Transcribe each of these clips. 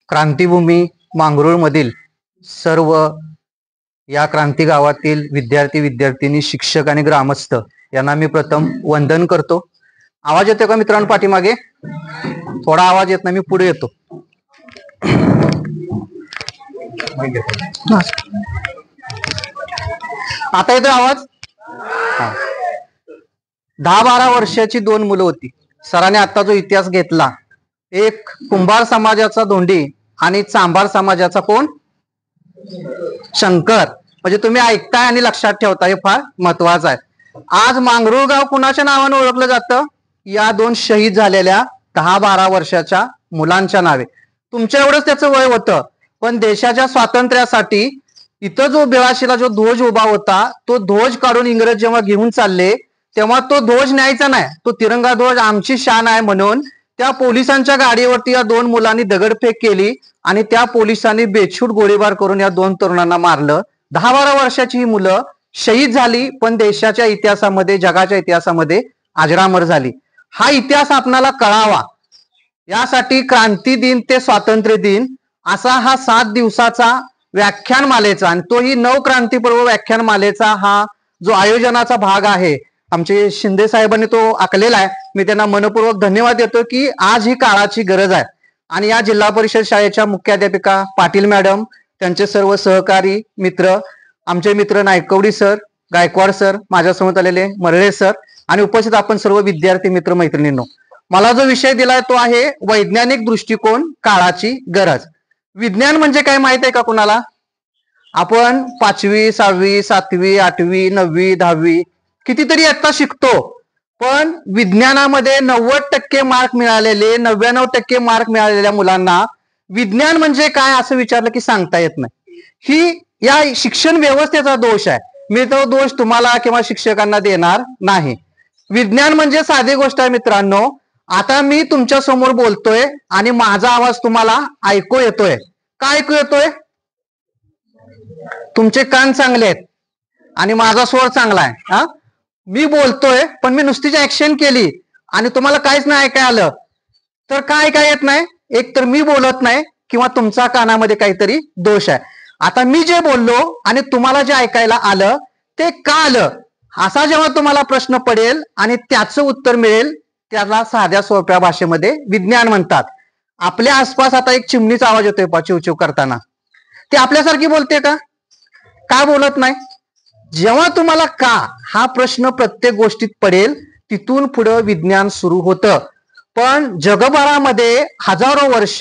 क्रांतीभूमी मांगरूळमधील सर्व या क्रांती गावातील विद्यार्थी विद्यार्थिनी शिक्षक आणि ग्रामस्थ यांना मी प्रथम वंदन करतो। आवाज येतो का मित्रांनो? पाठीमागे थोडा आवाज येत नाही, मी पुढे येतो। आता येतो आवाज? 10-12 वर्षाची दोन मुलं होती। सरांनी आता जो इतिहास घेतला, एक कुंभार समाजाचा धोंडी आणि चांभार समाजाचा कोण? शंकर। म्हणजे तुम्ही ऐकताय आणि लक्षात ठेवताय, हे फार महत्वाचं आहे। आज मांगरूळ गाव कुणाच्या नावाने ओळखलं जातं? या दोन शहीद झालेल्या 10-12 वर्षाच्या मुलांच्या नावे। तुमच्या एवढंच त्याचं वय होतं, पण देशाच्या स्वातंत्र्यासाठी इथं जो बेळाशीला जो ध्वज उभा होता, तो ध्वज काढून इंग्रज जेव्हा घेऊन चालले, तेव्हा तो ध्वज न्यायचा नाही, तो तिरंगा ध्वज आमची शान आहे म्हणून त्या पोलिसांच्या गाडीवरती या दोन मुलांनी दगडफेक केली आणि त्या पोलिसांनी बेछूट गोळीबार करून या दोन तरुणांना मारलं। 10-12 वर्षाची ही मुलं शहीद झाली, पण देशाच्या इतिहासामध्ये, जगाच्या इतिहासामध्ये अजरामर झाली। हा इतिहास आपणाला कळावा यासाठी क्रांती दिन ते स्वातंत्र्य दिन असा हा 7 दिवसाचा व्याख्यानमालेचा, आणि तोही नवक्रांतीपर्व व्याख्यानमालेचा हा जो आयोजनाचा भाग आहे, आमचे शिंदे साहेबांनी तो आखलेला आहे। मी त्यांना मनपूर्वक धन्यवाद देतो की आज ही काळाची गरज आहे। आणि या जिल्हा परिषद शाळेच्या मुख्याध्यापिका पाटील मॅडम, त्यांचे सर्व सहकारी मित्र, आमचे मित्र नायकवडी सर, गायकवाड सर, माझ्यासमोर आलेले मरळे सर आणि उपस्थित आपण सर्व विद्यार्थी मित्र मैत्रिणींनो, मला जो विषय दिलाय तो आहे वैज्ञानिक दृष्टिकोन, काळाची गरज। विज्ञान म्हणजे काय माहित आहे का कुणाला? आपण 5वी 6वी 7वी 8वी 9वी 10वी कितीतरी आता शिकतो, पण विज्ञानामध्ये 90% मार्क मिळालेले, 99% मार्क मिळालेल्या मुलांना विज्ञान म्हणजे काय असं विचारलं की सांगता येत नाही। ही या शिक्षण व्यवस्थेचा दोष आहे। मी तो दोष तुम्हाला किंवा शिक्षकांना देणार नाही। विज्ञान म्हणजे साधी गोष्ट आहे मित्रांनो। आता मी तुमच्या समोर बोलतोय आणि माझा आवाज तुम्हाला ऐकू येतोय का? ऐकू येतोय? तुमचे कान चांगले आहेत आणि माझा स्वर चांगला आहे। मी बोलतोय, पण मी नुसतीच ऍक्शन केली आणि तुम्हाला काहीच नाही ऐकाय आलं, तर काय ऐकाय येत नाही? एक तर मी बोलत नाही किंवा तुमच्या कानामध्ये काहीतरी दोष आहे। आता मी जे बोललो आणि तुम्हाला जे ऐकायला आलं ते का आलं, असा जेव्हा तुम्हाला प्रश्न पडेल आणि त्याचं उत्तर मिळेल, त्याला साध्या सोप्या भाषेमध्ये विज्ञान म्हणतात। आपल्या आसपास आता एक चिमणीचा आवाज येतोय पा, चिवचिव करताना, ती आपल्यासारखी बोलते का? का बोलत नाही? जेव्हा तुम्हाला का हा प्रश्न प्रत्येक गोष्टीत पडेल, तिथून पुढे विज्ञान सुरू होतं। पण जगभरामध्ये हजारो वर्ष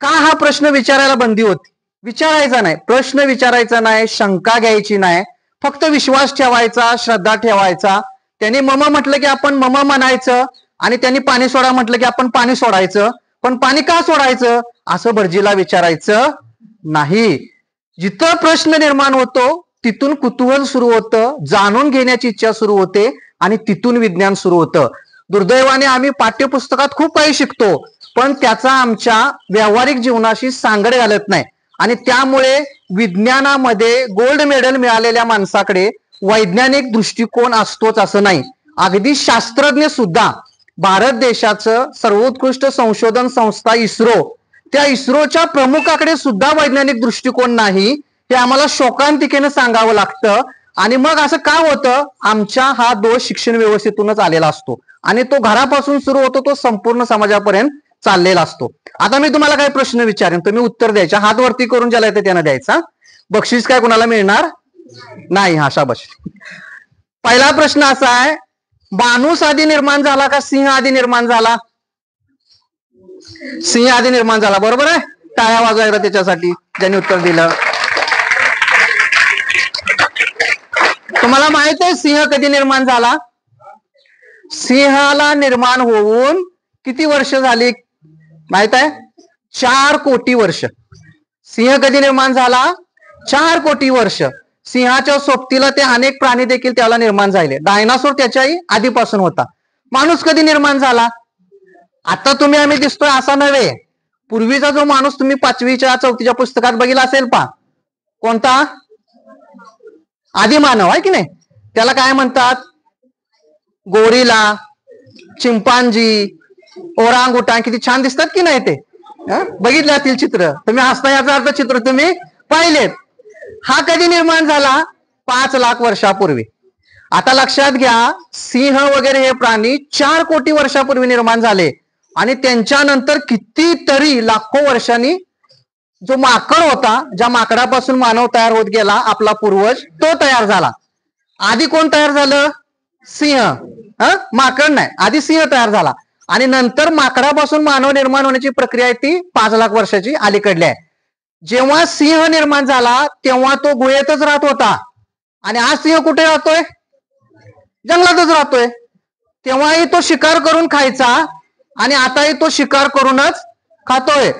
का हा प्रश्न विचारायला बंदी होती? विचारायचा नाही, प्रश्न विचारायचा नाही, शंका घ्यायची नाही, फक्त विश्वास ठेवायचा, श्रद्धा ठेवायचा। त्यांनी मम म्हटलं की आपण मम म्हणायचं आणि त्यांनी पाणी सोडा म्हटलं की आपण पाणी सोडायचं। पण पाणी का सोडायचं असं भटजीला विचारायचं नाही। जिथं प्रश्न निर्माण होतो तिथून कुतूहल सुरू होतं, जाणून घेण्याची इच्छा सुरू होते आणि तिथून विज्ञान सुरू होतं। दुर्दैवाने आम्ही पाठ्यपुस्तकात खूप काही शिकतो, पण त्याचा आमच्या व्यावहारिक जीवनाशी सांगड घालत नाही आणि त्यामुळे विज्ञानामध्ये गोल्ड मेडल मिळालेल्या माणसाकडे वैज्ञानिक दृष्टिकोन असतोच असं नाही। अगदी शास्त्रज्ञ सुद्धा, भारत देशाचं सर्वोत्कृष्ट संशोधन संस्था इस्रो, त्या इस्रोच्या प्रमुखाकडे सुद्धा वैज्ञानिक दृष्टिकोन नाही, हे आम्हाला शोकांतिकेनं सांगावं लागतं। आणि मग असं का होतं? आमच्या हा दोष शिक्षण व्यवस्थेतूनच आलेला असतो आणि तो घरापासून सुरू होतो, तो संपूर्ण समाजापर्यंत चाललेला असतो। आता मी तुम्हाला काही प्रश्न विचारेन, तुम्ही उत्तर द्यायचा, हात वरती करून ज्याला येतं त्यानं द्यायचा, बक्षीस काय कोणाला मिळणार नाही। हा, शाबाश। पहिला प्रश्न असा आहे, माणूस आधी निर्माण झाला का सिंह आधी निर्माण झाला? सिंह आधी निर्माण झाला, बरोबर आहे। टाळ्या वाजवायला त्याच्यासाठी ज्यांनी उत्तर दिलं। तुम्हाला माहित आहे सिंह कधी निर्माण झाला? सिंहाला निर्माण होऊन किती वर्ष झाली माहित आहे? 4 कोटी वर्ष। सिंह कधी निर्माण झाला? 4 कोटी वर्ष। सिंहाच्या सोबतीला ते अनेक प्राणी देखील त्याला निर्माण झाले। डायनासोर त्याच्याही आधीपासून होता। माणूस कधी निर्माण झाला? आता तुम्ही आम्ही दिसतोय असा नव्हे, पूर्वीचा जो माणूस तुम्ही 5वीच्या 4थीच्या पुस्तकात बघितला असेल पा, कोणता? आदिमानव आहे की नाही? त्याला काय म्हणतात? गोरिला, चिंपांजी, ओरांगुटांग, किती छान दिसतात की नाही ते? बघितले असतील चित्र, तुम्ही हसता याचा अर्थ चित्र तुम्ही पाहिलेत. हा कधी निर्माण झाला? 5 लाख वर्षापूर्वी. आता लक्षात घ्या, सिंह वगैरे हे प्राणी 4 कोटी वर्षापूर्वी निर्माण झाले आणि त्यांच्यानंतर कितीतरी लाखो वर्षांनी जो माकड होता, ज्या माकडापासून मानव तयार होत गेला, आपला पूर्वज, तो तयार झाला. आधी कोण तयार झालं? सिंह. माकड नाही, आधी सिंह तयार झाला आणि नंतर माकडापासून मानव निर्माण होण्याची प्रक्रिया आहे ती 5 लाख वर्षाची अलीकडली आहे. जेव्हा सिंह निर्माण झाला तेव्हा तो गुहेतच राहत होता आणि आज सिंह कुठे राहतोय? जंगलातच राहतोय. तेव्हाही तो शिकार करून खायचा आणि आताही तो शिकार करूनच खातोय.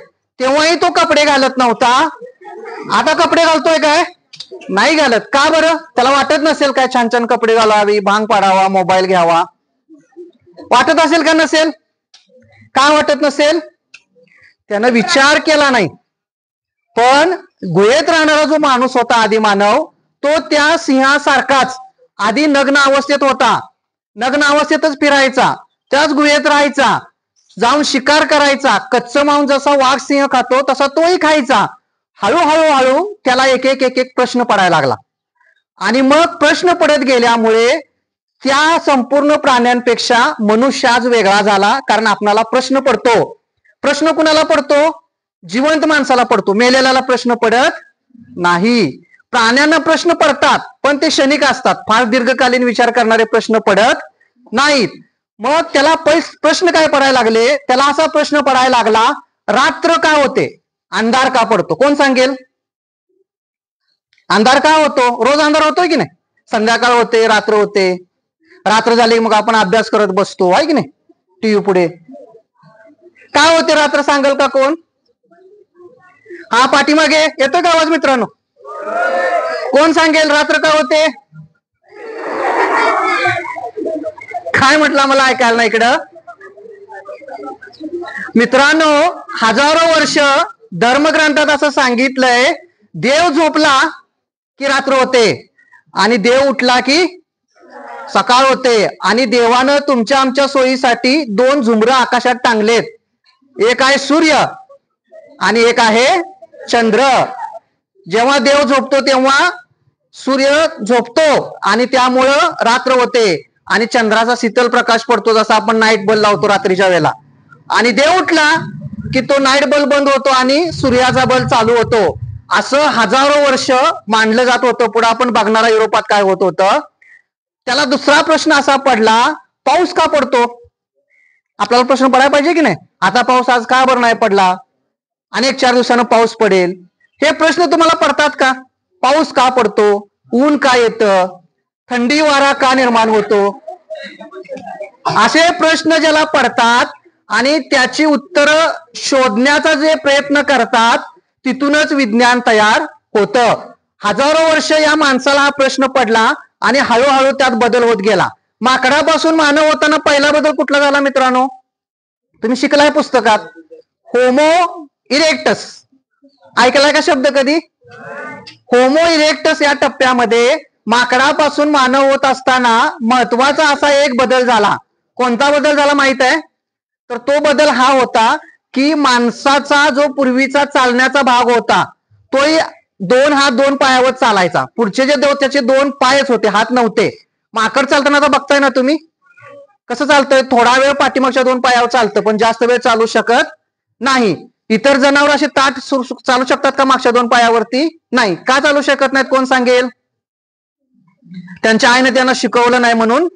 तेव्हाही तो कपडे घालत नव्हता, आता कपडे घालतोय काय? नाही घालत. का बरं? त्याला वाटत नसेल काय छान छान कपडे घालावी, भांग पाडावा, मोबाईल घ्यावा? वाटत असेल का नसेल? का वाटत नसेल? त्यानं विचार केला नाही. पण गुहेत राहणारा जो माणूस होता आधी मानव, तो त्या सिंहासारखाच आधी नग्न अवस्थेत होता. नग्न अवस्थेतच फिरायचा, त्याच गुहेत राहायचा, जाऊन शिकार करायचा. कच्चं मांस जसा वाघ सिंह खातो तसा तोही खायचा. हळूहळू त्याला एक एक प्रश्न पडायला लागला आणि मग प्रश्न पडत गेल्यामुळे त्या संपूर्ण प्राण्यांपेक्षा मनुष्य आज वेगळा झाला. कारण आपणाला प्रश्न पडतो. प्रश्न कुणाला पडतो? जिवंत माणसाला पडतो, मेलेल्याला प्रश्न पडत नाही. प्राण्यांना प्रश्न पडतात पण ते क्षणिक असतात, फार दीर्घकालीन विचार करणारे प्रश्न पडत नाहीत. मग त्याला प्रश्न काय पडायला लागले? त्याला असा प्रश्न पडायला लागला, रात्र का होते? अंधार का पडतो? कोण सांगेल? अंधार का होतो? रोज अंधार होतोय की नाही? संध्याकाळ होते, रात्र होते. रात्र झाली मग आपण अभ्यास करत बसतो, आहे की नाही, टीव्ही पुढे. का होते रात्र? सांगेल का कोण? हा, पाठीमागे येतोय का आवाज मित्रांनो? कोण सांगेल रात्र का होते? काय म्हटलं? मला ऐकायला नाही इकडं. मित्रांनो, हजारो वर्ष धर्मग्रंथात असं सांगितलंय, देव झोपला की रात्र होते आणि देव उठला की सकाळ होते. आणि देवानं तुमच्या आमच्या सोयीसाठी 2 झुंबर आकाशात टांगलेत. एक आहे सूर्य आणि एक आहे चंद्र. जेव्हा देव झोपतो तेव्हा सूर्य झोपतो आणि त्यामुळं रात्र होते आणि चंद्राचा शीतल प्रकाश पडतो, जसा आपण नाईट बल्ब लावतो रात्रीच्या वेळेला. आणि देव उठला की तो नाईट बल्ब बंद होतो आणि सूर्याचा बल्ब चालू होतो. असं हजारो वर्ष मानलं जात होतं. पुढे आपण बघणारा युरोपात काय होत होतं. त्याला दुसरा प्रश्न असा पडला, पाऊस का पडतो? आपल्याला प्रश्न पडायला पाहिजे की नाही? आता पाऊस आज का बरं नाही पडला? अनेक 4 दिवसानं पाऊस पडेल. हे प्रश्न तुम्हाला पडतात का? पाऊस का पडतो? ऊन का येतं? थंडी वारा का निर्माण होतो? असे प्रश्न ज्याला पडतात आणि त्याची उत्तरं शोधण्याचा जे प्रयत्न करतात, तिथूनच विज्ञान तयार होतं. हजारो वर्ष या माणसाला हा प्रश्न पडला आणि हळूहळू त्यात बदल होत गेला. माकडापासून मानव होताना पहिला बदल कुठला झाला मित्रांनो? तुम्ही शिकलाय पुस्तकात, होमो इरेक्टस. ऐकलाय का शब्द कधी? होमो इरेक्टस या टप्प्यामध्ये माकडापासून मानव होत असताना महत्वाचा असा एक बदल झाला. कोणता बदल झाला माहित आहे? तर तो बदल हा होता की माणसाचा जो पूर्वीचा चालण्याचा भाग होता, तोही 2 हात 2 पायावर चालायचा. पुढचे जे त्याचे 2 पायच होते, हात नव्हते. माकड चालताना आता बघताय ना तुम्ही, कसं चालतंय? थोडा वेळ पाठीमागच्या 2 पायावर चालतं पण जास्त वेळ चालू शकत नाही. इतर जनावर असे ताट चालू शकतात का मागच्या 2 पायावरती? नाही. का चालू शकत नाहीत? कोण सांगेल? त्यांच्या आईने त्यांना शिकवलं नाही म्हणून?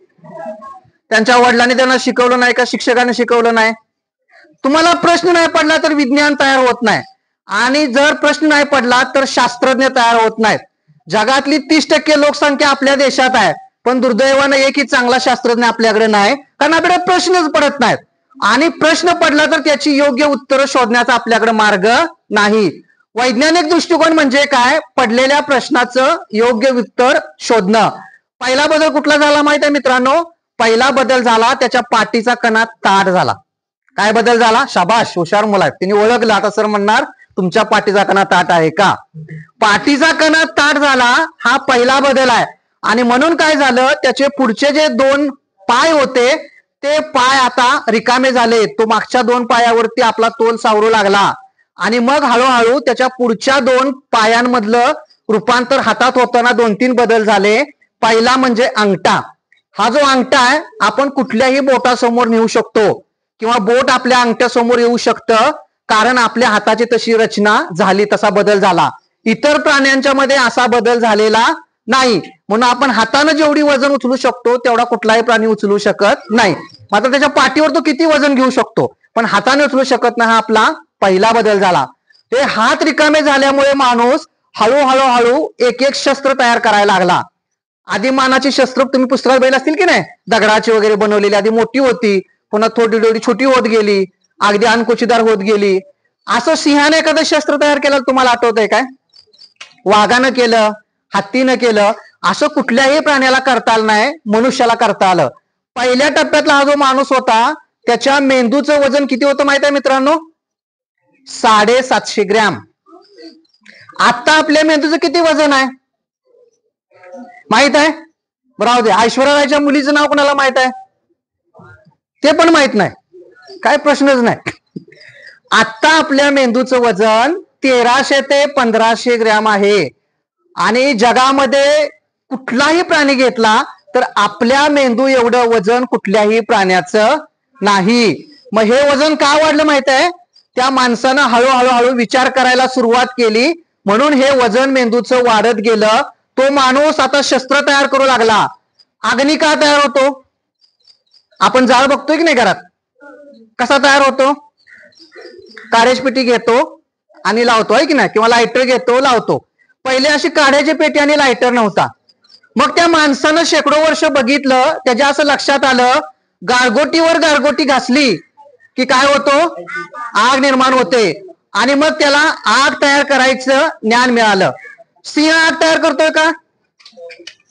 त्यांच्या वडिलांनी त्यांना शिकवलं नाही का? शिक्षकांनी शिकवलं नाही? तुम्हाला प्रश्न नाही पडला तर विज्ञान तयार होत नाही आणि जर प्रश्न नाही पडला तर शास्त्रज्ञ तयार होत नाहीत. जगातली 30% लोकसंख्या आपल्या देशात आहे पण दुर्दैवानं एकही चांगला शास्त्रज्ञ आपल्याकडे नाही, कारण आपल्याकडे प्रश्नच पडत नाहीत. आणि प्रश्न पडला तर त्याची योग्य उत्तर शोधण्याचा आपल्याकडे मार्ग नाही. वैज्ञानिक दृष्टिकोन म्हणजे काय? पडलेल्या प्रश्नाचं योग्य उत्तर शोधणं. पहिला बदल कुठला झाला माहित आहे मित्रांनो? पहिला बदल झाला त्याच्या पाठीचा कणा ताठ झाला. काय बदल झाला? शाबाश, हुशार मुलं आहेत, त्यांनी ओळखलं. आता सर म्हणणार तुमच्या पाठीचा कणा ताठ आहे का? पाठीचा कणा ताठ झाला, हा पहिला बदल आहे. आणि म्हणून काय झालं, त्याचे पुढचे जे 2 पाय होते ते पाय आता रिकामे झाले. तो मागच्या 2 पायावरती आपला तोल सावरू लागला आणि मग हळूहळू त्याच्या पुढच्या 2 पायांमधलं रूपांतर हातात होताना 2-3 बदल झाले. पहिला म्हणजे अंगठा. हा जो अंगठा आहे आपण कुठल्याही बोटासमोर नेऊ शकतो किंवा बोट आपल्या अंगठ्यासमोर येऊ शकतं, कारण आपल्या हाताची तशी रचना झाली, तसा बदल झाला. इतर प्राण्यांच्या मध्ये असा बदल झालेला नाही, म्हणून आपण हाताने जेवढी वजन उचलू शकतो तेवढा कुठलाही प्राणी उचलू शकत नाही. मात्र त्याच्या पाठीवर तो किती वजन घेऊ शकतो, पण हाताने उचलू शकत नाही. हा आपला पहिला बदल झाला. ते हात रिकामे झाल्यामुळे माणूस हळूहळू एक एक शस्त्र तयार करायला लागला. आदिमानाची शस्त्र तुम्ही पुस्तकात बघितली असतील की नाही, दगडाची वगैरे बनवलेली. आधी मोठी होती, पुन्हा थोडी छोटी होत गेली, अगदी अनकोचीदार होत गेली. असं सिंहाने एखादं शस्त्र तयार केलं तुम्हाला आठवतंय काय? वाघानं केलं, हत्तीनं केलं. असं कुठल्याही प्राण्याला करता आलं नाही, मनुष्याला करता आलं. पहिल्या टप्प्यातला हा जो माणूस होता त्याच्या मेंदूचं वजन किती होतं माहित आहे मित्रांनो? 750 ग्रॅम. आता आपल्या मेंदूचं किती वजन आहे माहित आहे? बरोबर. ऐश्वर्या रायच्या मुलीचं नाव कोणाला माहित आहे? ते पण माहित नाही. काय प्रश्नच नाही. आता आपल्या मेंदूचं वजन 1300 ते 1500 ग्रॅम आहे. आणि जगामध्ये कुठलाही प्राणी घेतला तर आपल्या मेंदू एवढं वजन कुठल्याही प्राण्याचं नाही. मग हे वजन का वाढलं माहित आहे? त्या माणसानं हळूहळू विचार करायला सुरुवात केली, म्हणून हे वजन मेंदूचं वाढत गेलं. तो माणूस आता शस्त्र तयार करू लागला. अग्नी का तयार होतो? आपण जाळ बघतोय की नाही घरात, कसा तयार होतो? काड्याची पेटी घेतो आणि लावतो आहे की नाही, किंवा लायटर घेतो लावतो. पहिले अशी काड्याची पेटी आणि लायटर नव्हता. मग त्या माणसानं शेकडो वर्ष बघितलं, त्याच्या असं लक्षात आलं, गारगोटीवर गारगोटी घासली की काय होतो? आग निर्माण होते. आणि मग त्याला आग तयार करायचं ज्ञान मिळालं. सिंह आग तयार करतोय का?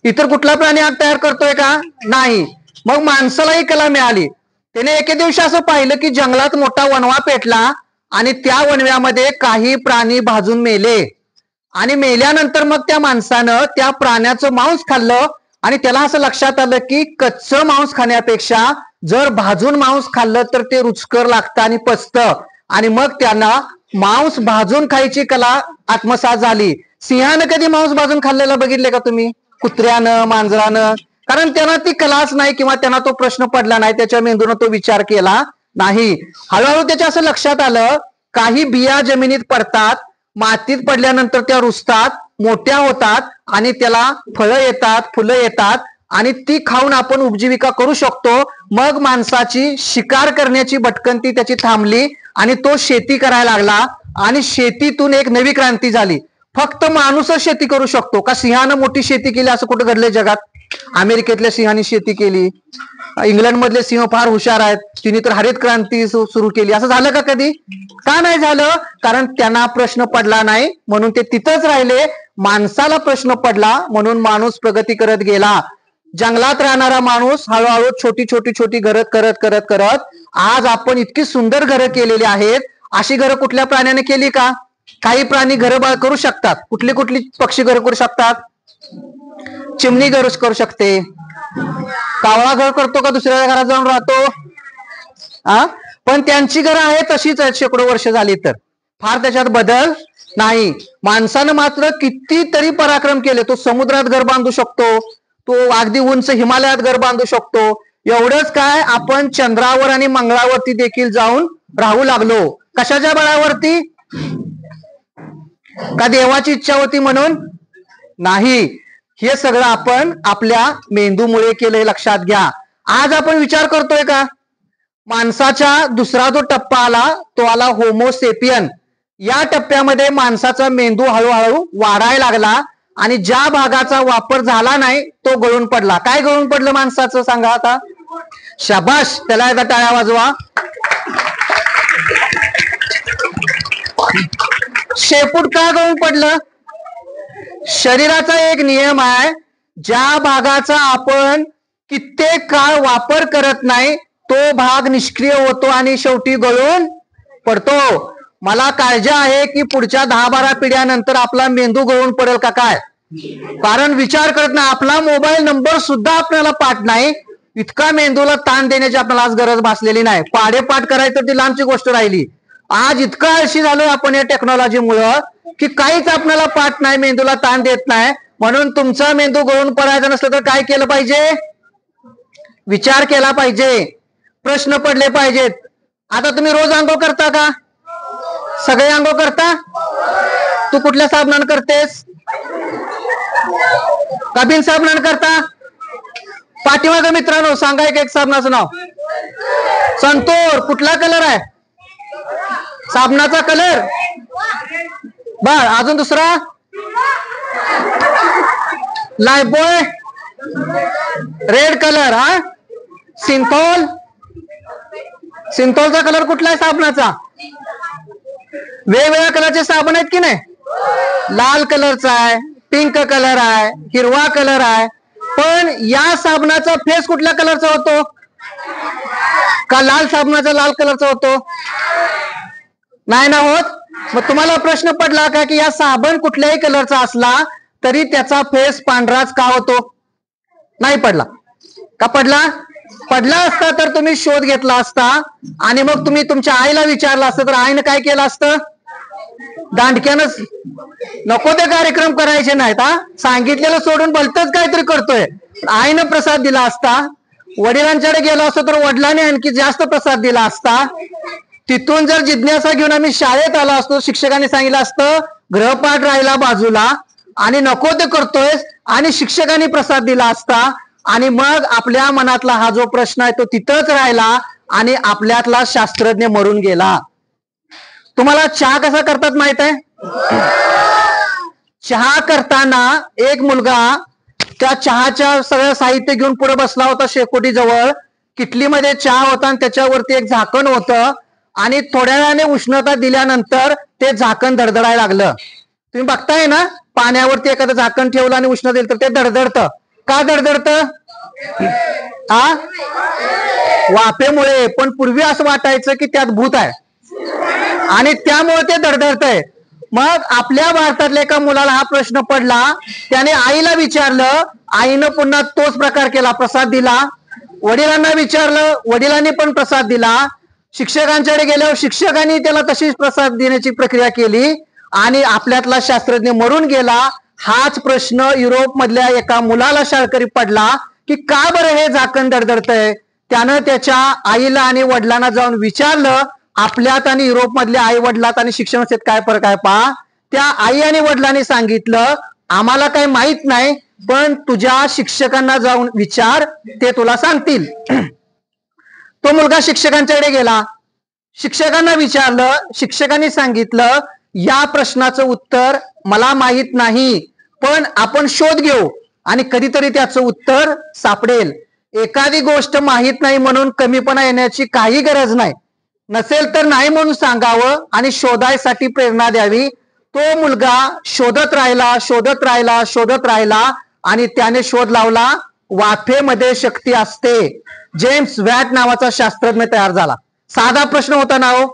इतर कुठला प्राणी आग तयार करतोय का? नाही. मग माणसालाही कला मिळाली. त्याने एके दिवशी असं पाहिलं की जंगलात मोठा वणवा पेटला आणि त्या वणव्यामध्ये काही प्राणी भाजून मेले. आणि मेल्यानंतर मग त्या माणसानं त्या प्राण्याचं मांस खाल्लं आणि त्याला असं लक्षात आलं की कच्चं मांस खाण्यापेक्षा जर भाजून मांस खाल्लं तर ते रुचकर लागतं आणि पचतं. आणि मग त्यांना मांस भाजून खायची कला आत्मसात झाली. सिंहानं कधी मांस भाजून खाल्लेलं बघितले का तुम्ही? कुत्र्यानं, मांजरानं? कारण त्यांना ती कलाच नाही किंवा त्यांना तो प्रश्न पडला नाही, त्याच्या मेंदून तो विचार केला नाही. हळूहळू त्याच्या असं लक्षात आलं, काही बिया जमिनीत पडतात, मातीत पडल्यानंतर त्या रुजतात, मोठ्या होतात आणि त्याला फळं येतात, फुलं येतात आणि ती खाऊन आपण उपजीविका करू शकतो. मग माणसाची शिकार करण्याची भटकंती त्याची थांबली आणि तो शेती करायला लागला आणि शेतीतून एक नवी क्रांती झाली. फक्त माणूसच शेती करू शकतो का? सिंहानं मोठी शेती केली असं कुठं घडलंय जगात? अमेरिकेतल्या सिंहाने शेती केली, इंग्लंड मधले सिंह फार हुशार आहेत, तिने तर हरित क्रांती सुरू केली. असं झालं का कधी? का नाही झालं? कारण त्यांना प्रश्न पडला नाही म्हणून ते तिथंच राहिले. माणसाला प्रश्न पडला म्हणून माणूस प्रगती करत गेला. जंगलात राहणारा माणूस हळूहळू छोटी घरं करत आज आपण इतकी सुंदर घरं केलेली आहेत. अशी घरं कुठल्या प्राण्याने केली का? काही प्राणी घरं करू शकतात. कुठली पक्षी घरं करू शकतात? चिमणी घर करू शकते. कावळा घर करतो का? दुसऱ्या घरात जाऊन राहतो. पण त्यांची घरं आहे तशीच आहेत शेकडो वर्ष झाली, तर फार त्याच्यात बदल नाही. माणसानं मात्र कितीतरी पराक्रम केले. तो समुद्रात घर बांधू शकतो, तो अगदी उंच हिमालयात घर बांधू शकतो. एवढंच काय, आपण चंद्रावर आणि मंगळावरती देखील जाऊन राहू लागलो. कशाच्या बळावरती? का देवाची इच्छा होती म्हणून? नाही. हे सगळं आपण आपल्या मेंदूमुळे केलंय, लक्षात घ्या. आज आपण विचार करतोय का? माणसाचा दुसरा जो टप्पा आला तो आला होमोसेपियन. या टप्प्यामध्ये माणसाचा मेंदू हळूहळू वाढायला लागला आणि ज्या भागाचा वापर झाला नाही तो गळून पडला. काय गळून पडलं माणसाचं सांगा आता? शाबाश, त्याला एकदा टाळ्या वाजवा. शेपूट का गळून पडलं? शरीराचा एक नियम आहे, ज्या भागाचा आपण कित्येक काळ वापर करत नाही तो भाग निष्क्रिय होतो आणि शेवटी गळून पडतो. मला काळजी आहे की पुढच्या 10-12 पिढ्यानंतर आपला मेंदू गळून पडेल का काय? कारण विचार करत नाही. आपला मोबाईल नंबर सुद्धा आपल्याला पाठ नाही. इतका मेंदूला ताण देण्याची आपल्याला आज गरज भासलेली नाही. पाढे पाठ करायचं ती लांबची गोष्ट राहिली. आज इतकं आळशी झालोय आपण या टेक्नॉलॉजीमुळं की काहीच आपल्याला पाठ नाही, मेंदूला ताण देत नाही. म्हणून तुमचा मेंदू गळून पडायचा नसलं तर काय केलं पाहिजे? विचार केला पाहिजे, प्रश्न पडले पाहिजेत. आता तुम्ही रोज आंघोळ करता का? सगळे आंघोळ करता? तू कुठल्या साबणानं करतेस? का बिन साबणानं करता? पाठीमागं मित्रांनो सांगा एक साबणाचं नाव. संतूर. कुठला कलर आहे साबणाचा? कलर बर. अजून दुसरा? लायबॉय. Red colour. हा, सिंथॉल. सिंथॉलचा कलर कुठला आहे साबणाचा? वेगवेगळ्या कलरचे साबण आहेत की नाही? लाल कलरचा आहे, पिंक कलर आहे, हिरवा कलर आहे. पण या साबणाचा फेस कुठल्या कलरचा होतो? का लाल साबणाचा लाल कलरचा होतो? नाही ना होत. मग तुम्हाला प्रश्न पडला का की या साबण कुठल्याही कलरचा असला तरी त्याचा फेस पांढराच का होतो? नाही पडला. का पडला? पडला असता तर तुम्ही शोध घेतला असता आणि मग तुम्ही तुमच्या आईला विचारलं असतं तर आईनं काय केलं असतं? दांडक्यानंच. नको ते कार्यक्रम करायचे नाहीत. हा, सांगितलेलं सोडून भलतच काहीतरी करतोय. आईनं प्रसाद दिला असता. वडिलांच्याकडे गेलो असतो तर वडिलांनी आणखी जास्त प्रसाद दिला असता. तिथून जर जिज्ञासा घेऊन आम्ही शाळेत आलो असतो, शिक्षकांनी सांगितलं असतं गृहपाठ राहिला बाजूला आणि नको ते करतोय, आणि शिक्षकांनी प्रसाद दिला असता. आणि मग आपल्या मनातला हा जो प्रश्न आहे तो तिथंच राहिला आणि आपल्यातला शास्त्रज्ञ मरून गेला. तुम्हाला चहा कसा करतात माहित आहे? चहा करताना एक मुलगा त्या चहाच्या सगळं साहित्य घेऊन पुढे बसला होता शेकोटी जवळ. किटलीमध्ये चहा होता आणि त्याच्यावरती एक झाकण होतं आणि थोड्या वेळाने उष्णता दिल्यानंतर ते झाकण धडधडायला लागलं. तुम्ही बघताय ना, पाण्यावरती एखादं झाकण ठेवलं आणि उष्णता दिली तर ते धडधडतं. का धडधडतं? हा, वाफेमुळे. पण पूर्वी असं वाटायचं की त्यात भूत आहे आणि त्यामुळे ते धडधडतंय. मग आपल्या भारतातल्या एका मुलाला हा प्रश्न पडला, त्याने आईला विचारलं, आईनं पुन्हा तोच प्रकार केला, प्रसाद दिला. वडिलांना विचारलं, वडिलांनी पण प्रसाद दिला. शिक्षकांच्याकडे गेल्यावर शिक्षकांनी त्याला तशीच प्रसाद देण्याची प्रक्रिया केली आणि आपल्यातला शास्त्रज्ञ मरून गेला. हाच प्रश्न युरोप मधल्या एका मुलाला शाळकरी पडला की का बरं हे झाकण धडधडतंय. त्यानं त्याच्या आईला आणि वडिलांना जाऊन विचारलं, आपल्यात आणि युरोप मधल्या आई वडिलात आणि शिक्षण व्यवस्थेत काय फरक आहे पहा. त्या आई आणि वडिलांनी सांगितलं, आम्हाला काही माहित नाही, पण तुझ्या शिक्षकांना जाऊन विचार, ते तुला सांगतील. तो मुलगा शिक्षकांच्याकडे गेला, शिक्षकांना विचारलं. शिक्षकांनी सांगितलं, या प्रश्नाचं उत्तर मला माहित नाही, पण आपण शोध घेऊ आणि कधीतरी त्याचं उत्तर सापडेल. एखादी गोष्ट माहित नाही म्हणून कमीपणा येण्याची काही गरज नाही. नसेल तर नाही म्हणून सांगावं आणि शोधायसाठी प्रेरणा द्यावी. तो मुलगा शोधत राहिला, शोधत राहिला, शोधत राहिला आणि त्याने शोध लावला, वाफेमध्ये शक्ती असते. जेम्स वॅट नावाचा शास्त्रज्ञ तयार झाला. साधा प्रश्न होता ना हो,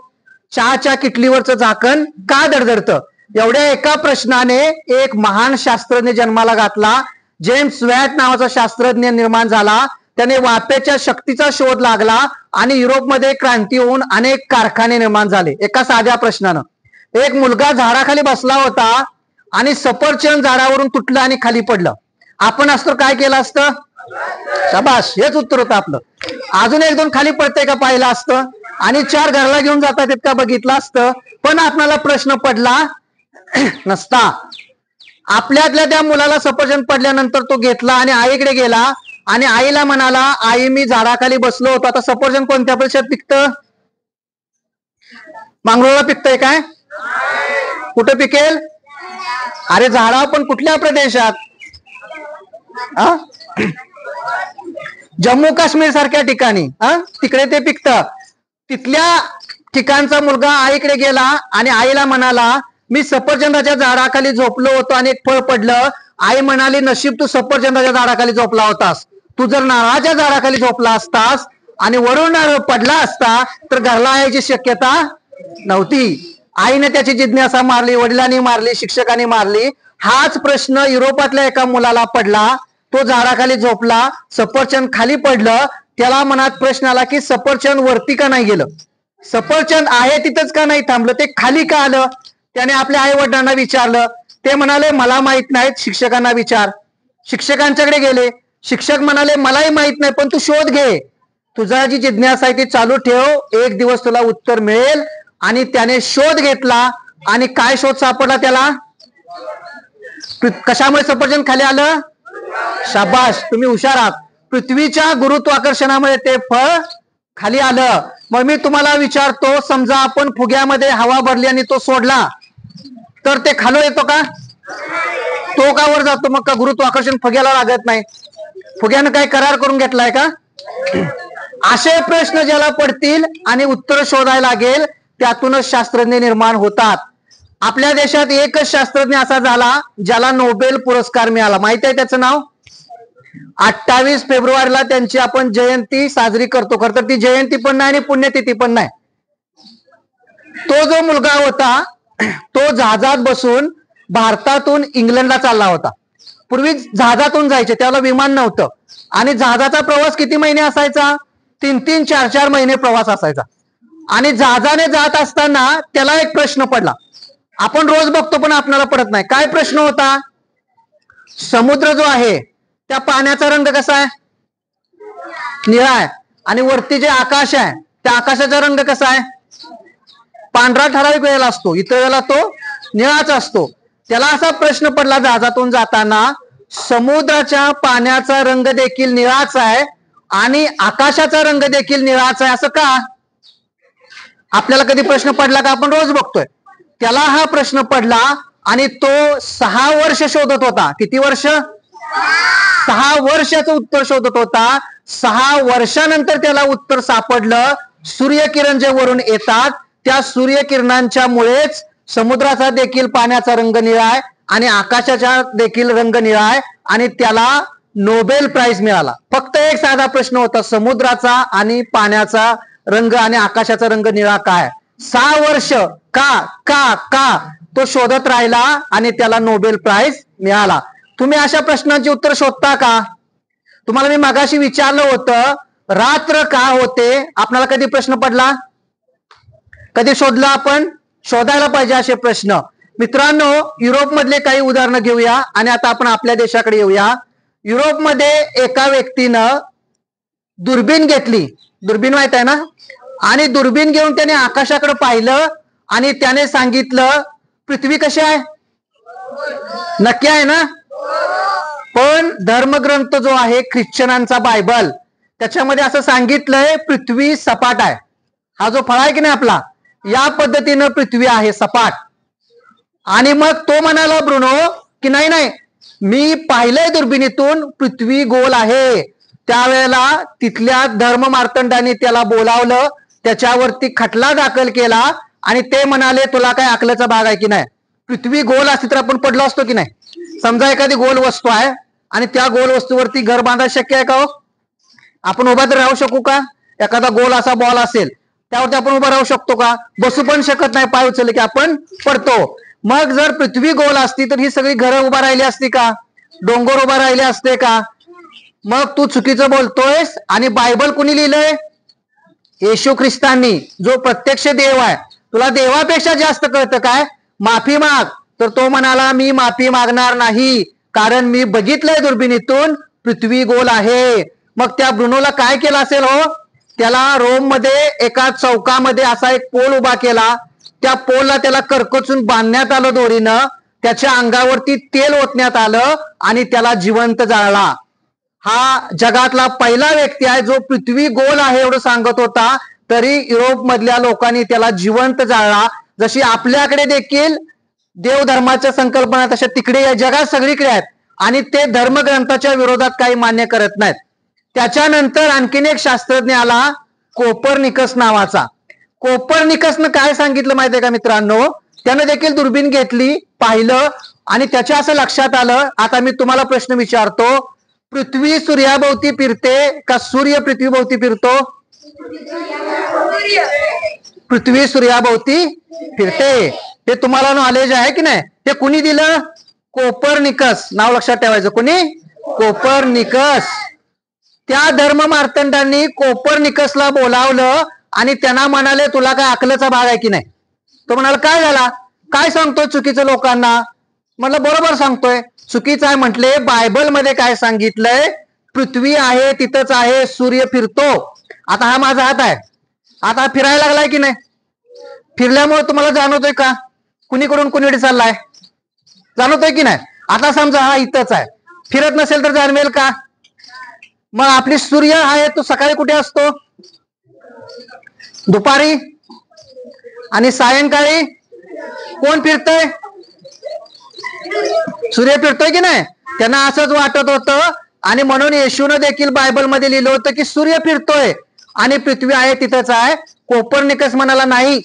चहाच्या किटलीवरचं झाकण का धडधडतं? एवढ्या एका प्रश्नाने एक महान शास्त्रज्ञ जन्माला घातला. जेम्स वॅट नावाचा शास्त्रज्ञ निर्माण झाला. त्याने वाफेच्या शक्तीचा शोध लागला आणि युरोपमध्ये क्रांती होऊन अनेक कारखाने निर्माण झाले एका साध्या प्रश्नानं. एक मुलगा झाडाखाली बसला होता आणि सफरचंद झाडावरून तुटलं आणि खाली पडलं. आपण असतो काय केलं असतं? शाबास, हेच उत्तर होतं आपलं. अजून एक दोन खाली पडते का पाहिलं असतं आणि चार घरला घेऊन जातात का बघितलं असतं. पण आपल्याला प्रश्न पडला नसता. आपल्यातल्या त्या मुलाला सफरचंद पडल्यानंतर तो घेतला आणि आईकडे गेला आणि आईला म्हणाला, आई मी झाडाखाली बसलो होतो. आता सफरचंद कोणत्या प्रदेशात पिकतं? मांगरोळला पिकतंय काय? कुठं पिकेल? अरे झाडा पण कुठल्या प्रदेशात? जम्मू काश्मीर सारख्या ठिकाणी तिकडे ते पिकतं. तिथल्या ठिकाणचा मुलगा आईकडे गेला आणि आईला म्हणाला, मी सफरचंदाच्या झाडाखाली झोपलो होतो आणि एक फळ पडलं. आई म्हणाली, नशीब तू सफरचंदाच्या झाडाखाली झोपला होतास. तू जर नारळाच्या झाडाखाली झोपला असतास आणि वरून नारळ पडला असता तर घरला यायची शक्यता नव्हती. आईने त्याची जिज्ञासा मारली, वडिलांनी मारली, शिक्षकांनी मारली. हाच प्रश्न युरोपातल्या एका मुलाला पडला. तो झाडाखाली झोपला, सफरचंद खाली पडलं. त्याला मनात प्रश्न आला की सफरचंद वरती का नाही गेलं? सफरचंद आहे तिथंच का नाही थांबलं, ते खाली का आलं? त्याने आपल्या आई वडिलांना विचारलं, ते म्हणाले मला माहित नाहीत, शिक्षकांना विचार. शिक्षकांच्याकडे गेले, शिक्षक म्हणाले मलाही माहित नाही, पण तू शोध घे, तुझा जी जिज्ञासा आहे ती चालू ठेव, एक दिवस तुला उत्तर मिळेल. आणि त्याने शोध घेतला, आणि काय शोध सापडला त्याला? कशामुळे सफरचंद खाली आलं? शाबाश, तुम्ही हुशार आहात. पृथ्वीच्या गुरुत्वाकर्षणामुळे ते फळ खाली आलं. मग मी तुम्हाला विचारतो, समजा आपण फुग्यामध्ये हवा भरली आणि तो सोडला, तर ते खाली येतो का? तो का वर जातो? मग का गुरुत्वाकर्षण फुग्याला लागत नाही? फुग्यानं काय करार करून घेतलाय का? असे प्रश्न ज्याला पडतील आणि उत्तर शोधायला लागेल, त्यातूनच शास्त्रज्ञ निर्माण होतात. आपल्या देशात एकच शास्त्रज्ञ असा झाला ज्याला नोबेल पुरस्कार मिळाला. माहिती आहे त्याचं नाव? 28 फेब्रुवारीला त्यांची आपण जयंती साजरी करतो. खरं तर ती जयंती पण नाही आणि पुण्यतिथी पण नाही. तो जो मुलगा होता तो जहाजात बसून भारतातून इंग्लंडला चालला होता. पूर्वी जहाजातून जायचे, त्याला विमान नव्हतं, आणि जहाजाचा प्रवास किती महिने असायचा? 3-3, 4-4 महिने प्रवास असायचा. आणि जहाजाने जात असताना त्याला एक प्रश्न पडला. आपण रोज बघतो पण आपल्याला पडत नाही. काय प्रश्न होता? समुद्र जो आहे त्या पाण्याचा रंग कसा आहे? निळा आहे. आणि वरती जे आकाश आहे त्या आकाशाचा रंग कसा आहे? पांढरा ठराविक वेळेला असतो, इतर वेळेला तो निळाच असतो. त्याला असा प्रश्न पडला जहाजातून जाताना, समुद्राच्या पाण्याचा रंग देखील निळाच आहे आणि आकाशाचा रंग देखील निळाच आहे, असं का? आपल्याला कधी प्रश्न पडला का? आपण रोज बघतोय. त्याला हा प्रश्न पडला आणि तो 6 वर्ष शोधत होता. किती वर्ष? 6 वर्षाचं उत्तर शोधत होता. 6 वर्षानंतर त्याला उत्तर सापडलं. सूर्यकिरण जे वरून येतात त्या सूर्यकिरणांच्या मुळेच समुद्राचा देखील पाण्याचा रंग निळा आहे आणि आकाशाचा देखील रंग निळा आहे, आणि त्याला नोबेल प्राइज मिळाला. फक्त एक साधा प्रश्न होता, समुद्राचा आणि पाण्याचा रंग आणि आकाशाचा रंग निळा काय? 6 वर्ष का का का तो शोधत राहिला आणि त्याला नोबेल प्राइज मिळाला. तुम्ही अशा प्रश्नांची उत्तर शोधता का? तुम्हाला मी मगाशी विचारलं होतं, रात्र का होते? आपल्याला कधी प्रश्न पडला? कधी शोधला? आपण शोधायला पाहिजे असे प्रश्न. मित्रांनो, युरोप मधले काही उदाहरणं घेऊया आणि आता आपण आपल्या देशाकडे येऊया. युरोपमध्ये एका व्यक्तीनं दुर्बीण घेतली, दुर्बीण माहित आहे ना, आणि दुर्बीण घेऊन त्याने आकाशाकडे पाहिलं आणि त्याने सांगितलं पृथ्वी कशी आहे? नक्की आहे ना? पण धर्मग्रंथ जो आहे ख्रिश्चनांचा बायबल, त्याच्यामध्ये असं सांगितलंय पृथ्वी सपाट आहे. हा जो फळ आहे की नाही आपला, या पद्धतीनं पृथ्वी आहे सपाट. आणि मग तो म्हणाला ब्रुनो की नाही नाही, मी पाहिलंय दुर्बिणीतून पृथ्वी गोल आहे. त्यावेळेला तिथल्या धर्म मार्तंडाने त्याला बोलावलं, त्याच्यावरती खटला दाखल केला आणि ते म्हणाले तुला काय अकलेचा भाग आहे की नाही? पृथ्वी गोल असती तर आपण पडलो असतो की नाही? समजा एखादी गोल वस्तू आहे आणि त्या गोल वस्तूवरती घर बांधायला शक्य आहे का हो? आपण उभा तर राहू शकू का? एखादा गोल असा बॉल असेल त्यावरती आपण उभा राहू शकतो का? बसू पण शकत नाही, पाय उचलले की आपण पडतो. मग जर पृथ्वी गोल असती तर ही सगळी घरं उभा राहिली असती का? डोंगर उभा राहिले असते का? मग तू चुकीचं बोलतोयस. आणि बायबल कुणी लिहिलंय? येशू ख्रिस्तांनी, जो प्रत्यक्ष देव आहे. तुला देवापेक्षा जास्त कळतं काय? माफी माग. तर तो म्हणाला मी माफी मागणार नाही, कारण मी बघितलंय दुर्बिणीतून पृथ्वी गोल आहे. मग त्या ब्रुनोला काय केलं असेल हो? त्याला रोम मध्ये एका चौकामध्ये असा एक पोल उभा केला. त्या पोलला त्याला करकचून बांधण्यात आलं दोरीनं, त्याच्या अंगावरती तेल ओतण्यात आलं आणि त्याला जिवंत जाळला. हा जगातला पहिला व्यक्ती आहे जो पृथ्वी गोल आहे एवढं सांगत होता, तरी युरोप मधल्या लोकांनी त्याला जिवंत जाळला. जशी आपल्याकडे देखील देवधर्माच्या संकल्पना तशा तिकडे या जगात सगळीकडे आहेत आणि ते धर्मग्रंथाच्या विरोधात काही मान्य करत नाहीत. त्याच्यानंतर आणखीन एक शास्त्रज्ञ आला, कोपर्निकस नावाचा. कोपर्निकसनं काय सांगितलं माहितीये का मित्रांनो? त्यानं देखील दुर्बीण घेतली, पाहिलं आणि त्याच्या असं लक्षात आलं. आता मी तुम्हाला प्रश्न विचारतो, पृथ्वी सूर्याभोवती फिरते का सूर्य पृथ्वीभोवती फिरतो? पृथ्वी सूर्याभोवती फिरते. हे तुम्हाला नॉलेज आहे की नाही? ते कुणी दिलं? कोपर्निकस. नाव लक्षात ठेवायचं. कुणी? कोपर्निकस. त्या धर्म मार्तंडांनी कोपर्निकसला बोलावलं आणि त्यांना म्हणाले तुला काय अकलेचा भाग आहे की नाही. तो म्हणाला काय झाला, काय सांगतोय चुकीचं लोकांना. म्हटलं बरोबर सांगतोय. चुकीचं आहे म्हटले. बायबल मध्ये काय सांगितलंय, पृथ्वी आहे तिथंच आहे, सूर्य फिरतो. आता हा माझा हात आहे, आता फिरायला लागलाय की नाही. फिरल्यामुळे तुम्हाला जाणवतोय का कुणीकडून कुणीकडे चाललाय, जाणवतोय की नाही. आता समजा हा इथंच आहे, फिरत नसेल तर जाणवेल का. मग आपली सूर्य आहे तो सकाळी कुठे असतो, दुपारी, आणि सायंकाळी कोण फिरतय, सूर्य फिरतोय की नाही. त्यांना असंच वाटत होतं आणि म्हणून येशूनं देखील बायबलमध्ये लिहिलं होतं की सूर्य फिरतोय आणि पृथ्वी आहे तिथंच आहे. कोपर्निकस म्हणाला नाही,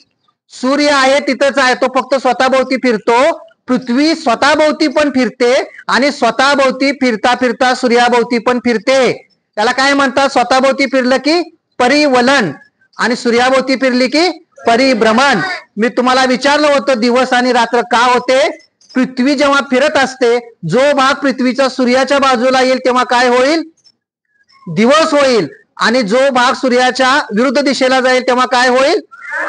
सूर्य आहे तिथंच आहे, तो फक्त स्वतःभोवती फिरतो. पृथ्वी स्वतःभोवती पण फिरते आणि स्वतःभोवती फिरता फिरता सूर्याभोवती पण फिरते. त्याला काय म्हणतात, स्वतःभोवती फिरलं की परिवलन आणि सूर्याभोवती फिरली की परिभ्रमण. मी तुम्हाला विचारलं होतं दिवस आणि रात्र का होते. पृथ्वी जेव्हा फिरत असते, जो भाग पृथ्वीचा सूर्याच्या बाजूला येईल तेव्हा काय होईल, दिवस होईल, आणि जो भाग सूर्याच्या विरुद्ध दिशेला जाईल तेव्हा काय होईल,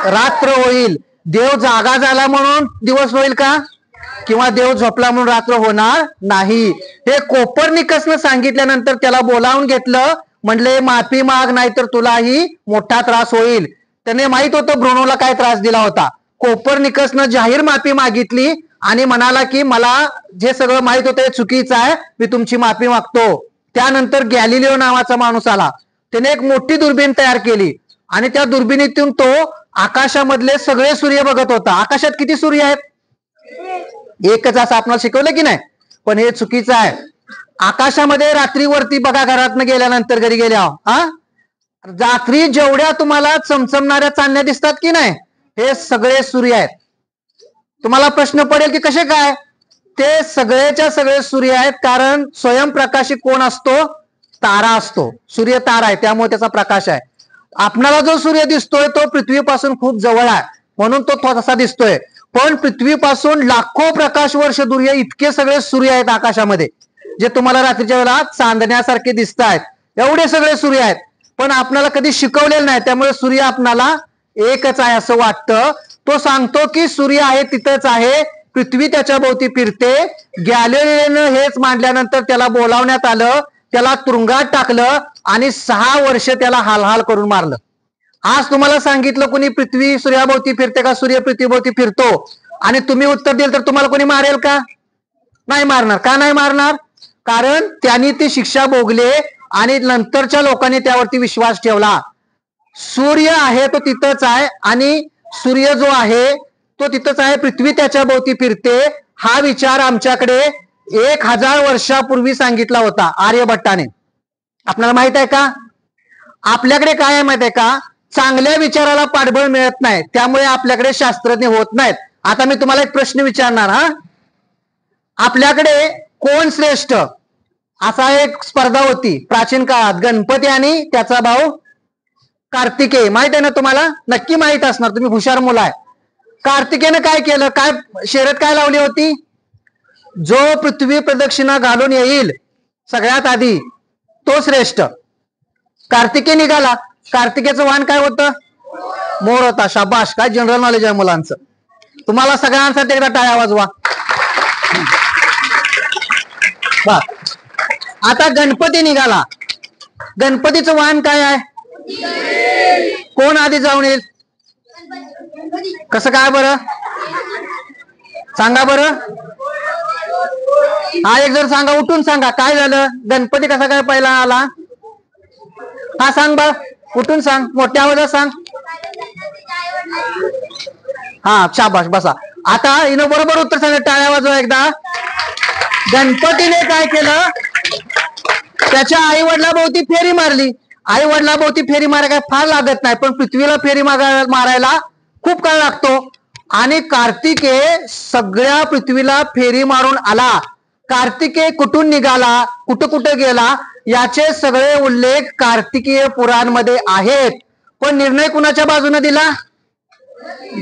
रात्र होईल. देव जागा झाला म्हणून दिवस होईल का, किंवा देव झोपला म्हणून रात्र होणार नाही. हे कोपर्निकसनं सांगितल्यानंतर त्याला बोलावून घेतलं, म्हणले माफी माग नाहीतर तुलाही मोठा त्रास होईल. त्याने माहित होतं ब्रुनोला काय त्रास दिला होता. कोपर्निकसनं जाहीर माफी मागितली आणि म्हणाला की मला जे सगळं माहित होतं हे चुकीचं आहे, मी तुमची माफी मागतो. त्यानंतर गॅलिलिओ नावाचा माणूस आला, त्याने एक मोठी दुर्बीण तयार केली आणि त्या दुर्बिणीतून तो आकाशामधले सगळे सूर्य बघत होता. आकाशात किती सूर्य आहेत, एकच, असं आपल्याला शिकवलं की नाही. पण हे चुकीचं आहे. आकाशामध्ये रात्रीवरती बघा, घरातनं गेल्यानंतर घरी गेल्या रात्री जेवढ्या तुम्हाला चमचमणाऱ्या चांदण्या दिसतात की नाही, हे सगळे सूर्य आहेत. तुम्हाला प्रश्न पडेल की कसे काय, ते सगळेच्या सगळे सूर्य आहेत. कारण स्वयंप्रकाशित कोण असतो, तारा असतो. सूर्य तारा आहे त्यामुळे त्याचा प्रकाश आहे. आपणाला जो सूर्य दिसतोय तो पृथ्वीपासून खूप जवळ आहे म्हणून तो तसा दिसतोय. पण पृथ्वीपासून लाखो प्रकाश वर्ष दूर इतके सगळे सूर्य आहेत आकाशामध्ये, जे तुम्हाला रात्रीच्या वेळेला चांदण्यासारखे दिसत आहेत. एवढे सगळे सूर्य आहेत, पण आपल्याला कधी शिकवलेलं नाही. त्यामुळे सूर्य आपणाला एकच आहे असं वाटतं. तो सांगतो की सूर्य आहे तिथंच आहे, पृथ्वी त्याच्या भोवती फिरते. गॅलिलिओनं हेच मांडल्यानंतर त्याला बोलावण्यात आलं, त्याला तुरुंगात टाकलं आणि 6 वर्ष त्याला हालहाल करून मारलं. आज तुम्हाला सांगितलं कोणी पृथ्वी सूर्याभोवती फिरते का, सूर्य पृथ्वीभोवती फिरतो, आणि तुम्ही उत्तर दिलं तर तुम्हाला कोणी मारेल का, नाही मारणार. का नाही मारणार, कारण त्यांनी ती शिक्षा भोगले आणि नंतरच्या लोकांनी त्यावरती विश्वास ठेवला. सूर्य आहे तो तिथंच आहे आणि सूर्य जो आहे तो तिथंच आहे, पृथ्वी त्याच्या भोवती फिरते. हा विचार आमच्याकडे 1000 वर्षापूर्वी सांगितला होता आर्यभट्टाने. आपल्याला माहित आहे का, आपल्याकडे काय आहे माहित आहे का, चांगल्या विचाराला पाठबळ मिळत नाही, त्यामुळे आपल्याकडे शास्त्रज्ञ होत नाहीत. आता मी तुम्हाला एक प्रश्न विचारणार. आपल्याकडे कोण श्रेष्ठ, असा एक स्पर्धा होती प्राचीन काळात, गणपती आणि त्याचा भाऊ कार्तिकेय. माहित आहे ना तुम्हाला, नक्की माहित असणार, तुम्ही हुशार मुलं आहे. कार्तिकेयनं काय केलं, काय शर्यत काय लावली होती, जो पृथ्वी प्रदक्षिणा घालून येईल सगळ्यात आधी तो श्रेष्ठ. कार्तिकेय निघाला, कार्तिकेयचं वाहन काय होतं, मोर होता. शाबाश, काय जनरल नॉलेज आहे मुलांचं. तुम्हाला सगळ्यांसाठी एकदा टाळ्या वाजवा. आता गणपती निघाला, गणपतीचं वाहन काय आहे, कोण आधी जाऊन येईल, कसं काय बरं सांगा बरं. हा एक जर सांगा, उठून सांगा काय झालं, गणपती कसा काय पहिला आला, हा सांग बा, उठून सांग, मोठ्या आवाजात सांग. हा शाबाश, बसा. आता हिनं बरोबर उत्तर सांगितलं, टाळ्या वाजवा एकदा. गणपतीने काय केलं, त्याच्या आई वडिलाभोवती फेरी मारली. आई वडिलाभोवती फेरी मारायला काय फार लागत नाही, पण पृथ्वीला फेरी मारायला खूप काळ लागतो. आणि कार्तिकेय सगळ्या पृथ्वीला फेरी मारून आला. कार्तिकेय कुठून निघाला, कुठं कुठं गेला, याचे सगळे उल्लेख कार्तिकीय पुराणमध्ये आहेत. पण निर्णय कुणाच्या बाजूने दिला,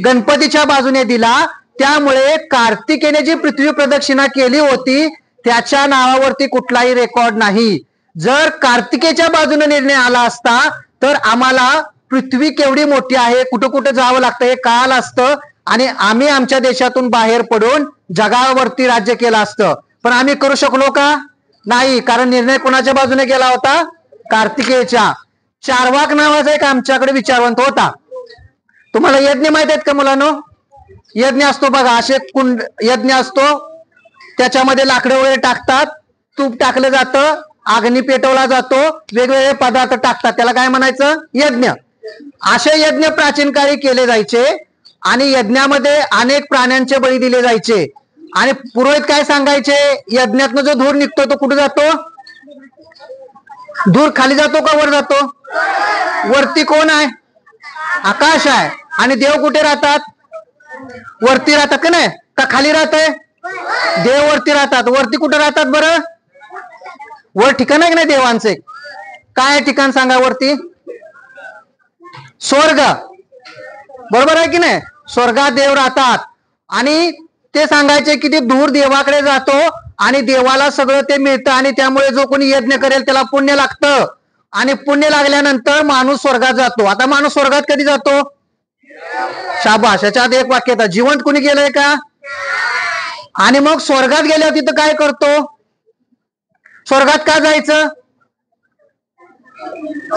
गणपतीच्या बाजूने दिला. त्यामुळे कार्तिकेयने जी पृथ्वी प्रदक्षिणा केली होती त्याच्या नावावरती कुठलाही रेकॉर्ड नाही. जर कार्तिकेयच्या बाजूने निर्णय आला असता तर आम्हाला पृथ्वी केवढी मोठी आहे, कुठं कुठं जावं लागतं हे कळालं असतं आणि आम्ही आमच्या देशातून बाहेर पडून जगावरती राज्य केलं असतं. पण आम्ही करू शकलो का? नाही. कारण निर्णय कोणाच्या बाजूने गेला होता? कार्तिकेयच्या. चार्वाक नावाचा एक आमच्याकडे विचारवंत होता. तुम्हाला यज्ञ माहित आहेत का मुलांनो? यज्ञ असतो बघा, असे कुंड यज्ञ असतो, त्याच्यामध्ये लाकडं वगैरे टाकतात, तूप टाकलं जातं, अग्नी पेटवला जातो, वेगवेगळे पदार्थ टाकतात, त्याला काय म्हणायचं? यज्ञ. असे यज्ञ प्राचीन काळी केले जायचे आणि यज्ञामध्ये अनेक प्राण्यांचे बळी दिले जायचे. आणि पुरोहित काय सांगायचे? यज्ञातनं जो धूर निघतो तो कुठे जातो? धूर खाली जातो का वर जातो? वरती कोण आहे? आकाश आहे. आणि देव कुठे राहतात? वरती राहतात का नाही? का खाली राहत आहे? देव वरती राहतात. वरती कुठे राहतात बरं? वर ठिकाण आहे की नाही देवांचे? काय ठिकाण सांगा वरती? स्वर्ग. बरोबर आहे की नाही? स्वर्गात देव राहतात. आणि ते सांगायचे की ते धूर देवाकडे जातो आणि देवाला सगळं ते मिळतं आणि त्यामुळे जो कोणी यज्ञ करेल त्याला पुण्य लागतं आणि पुण्य लागल्यानंतर माणूस स्वर्गात जातो. आता माणूस स्वर्गात कधी जातो? शाबाश. याच्यात एक वाक्य येतं, जिवंत कोणी गेलंय का? आणि मग स्वर्गात गेल्यावर तिथं काय करतो? स्वर्गात का जायचं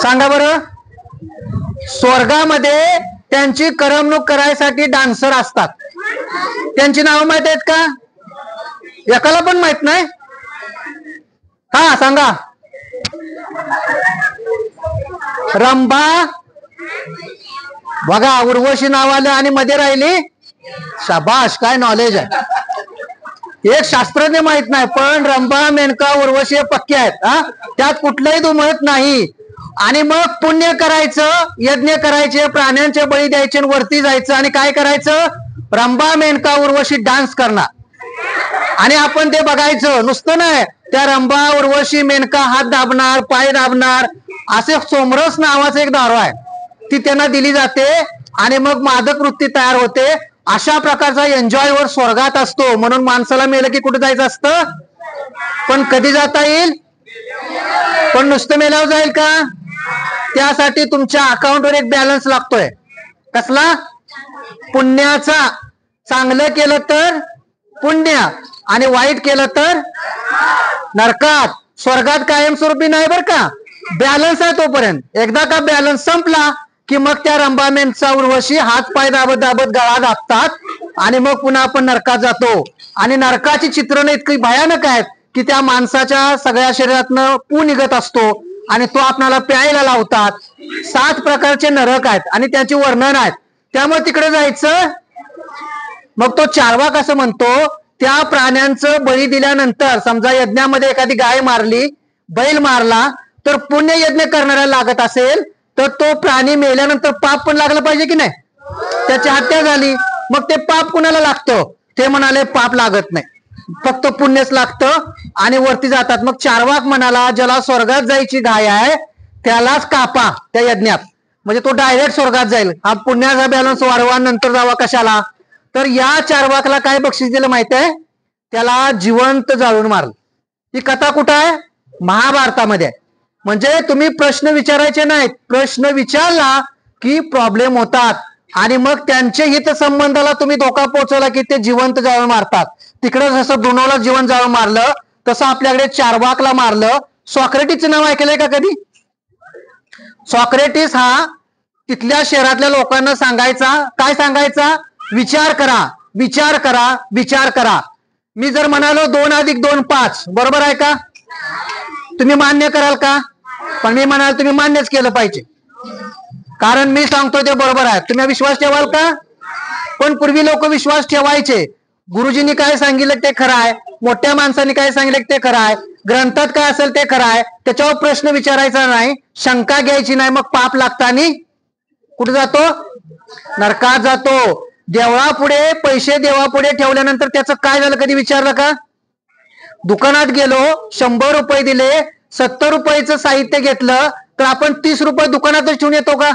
सांगा बरं? स्वर्गामध्ये त्यांची करमणूक करायसाठी डान्सर असतात. त्यांची नावं माहित आहेत का? एकाला पण माहित नाही? हा सांगा. रंभा, बघा उर्वशी नावालं आणि मध्ये राहिली. शाबाश, काय नॉलेज आहे. एक शास्त्रज्ञ माहित नाही पण रंभा, मेनका, उर्वशी पक्के आहेत. हा, त्यात कुठलंही दुमत नाही. आणि मग पुण्य करायचं, यज्ञ करायचे, प्राण्यांचे बळी द्यायचे, वरती जायचं आणि काय करायचं? रंभा, मेनका, उर्वशी डान्स करणार आणि आपण ते बघायचं. नुसतं नाही, त्या रंभा, उर्वशी, मेनका हात दाबणार, पाय दाबणार. असे सोमरस नावाचं एक दारू आहे, ती त्यांना दिली जाते आणि मग मादक वृत्ती तयार होते. अशा प्रकारचा एन्जॉय वर स्वर्गात असतो. म्हणून माणसाला मेलं की कुठे जायचं असतं? पण कधी जाता येईल? पण नुसतं मेल्यावर जाईल का? त्यासाठी तुमच्या अकाउंटवर एक बॅलन्स लागतोय. कसला? पुण्याचा. चांगलं केलं तर पुण्य आणि वाईट केलं तर नरकात. स्वर्गात कायमस्वरूपी नाही बर का, बॅलन्स आहे तोपर्यंत. एकदा का बॅलन्स संपला की मग त्या रंभा, मेनका, उर्वशी हात पाय दाबत दाबत गळा दाबतात आणि मग पुन्हा आपण नरकात जातो. आणि नरकाची चित्रणं इतकी भयानक आहेत की त्या माणसाच्या सगळ्या शरीरातनं पू निघत असतो आणि तो आपल्याला प्यायला लावतात. 7 प्रकारचे नरक आहेत आणि त्याची वर्णन आहेत. त्यामुळे तिकडे जायचं. मग तो चार्वाक असं म्हणतो, त्या प्राण्यांचं बळी दिल्यानंतर समजा यज्ञामध्ये एखादी गाय मारली, बैल मारला, तर पुण्य यज्ञ करणाऱ्याला लागत असेल तर तो प्राणी मेल्यानंतर पाप पण लागलं पाहिजे की नाही? त्याची हत्या झाली, मग ते पाप कुणाला लागतं? ते म्हणाले पाप लागत नाही, फक्त पुण्यच लागतं आणि वरती जातात. मग चार्वाक म्हणाला, ज्याला स्वर्गात जायची घाई आहे त्यालाच कापा त्या यज्ञात, म्हणजे तो डायरेक्ट स्वर्गात जाईल. हा पुण्याचा बॅलन्स वाढवा, नंतर जावा कशाला? तर या चार्वाकला काय बक्षीस दिलं माहित आहे? त्याला जिवंत जाळून मारलं. ही कथा कुठं आहे? महाभारतामध्ये आहे. म्हणजे तुम्ही प्रश्न विचारायचे नाहीत, प्रश्न विचारला की प्रॉब्लेम होतात आणि मग त्यांच्या हितसंबंधाला तुम्ही धोका पोहोचवला की ते जिवंत जाळून मारतात. तिकडे जसं ब्रुनोला जिवंत जाळून मारलं तसं आपल्याकडे चार्वाकला मारलं. सॉक्रेटिसचं नाव ऐकलंय का कधी? सॉक्रेटिस हा तिथल्या शहरातल्या लोकांना सांगायचा, काय सांगायचा? विचार करा, विचार करा, विचार करा. मी जर म्हणालो 2 + 2 5, बरोबर आहे का? तुम्ही मान्य कराल का? पण मी म्हणाल तुम्ही मान्यच केलं पाहिजे, कारण मी सांगतो ते बरोबर आहे. तुम्ही विश्वास ठेवाल का? पण पूर्वी लोक विश्वास ठेवायचे. गुरुजींनी काय सांगितलं ते खरं आहे, मोठ्या माणसांनी काय सांगितलं ते खरं आहे, ग्रंथात काय असेल ते खरं आहे, त्याच्यावर प्रश्न विचारायचा नाही, शंका घ्यायची नाही. मग पाप लागताना कुठे जातो? नरकात जातो. देवळापुढे पैसे देवापुढे ठेवल्यानंतर त्याचं काय झालं कधी विचारलं का? दुकानात गेलो, 100 रुपये दिले, 70 रुपयाचं साहित्य घेतलं तर आपण 30 रुपये दुकानातच ठेवून येतो का?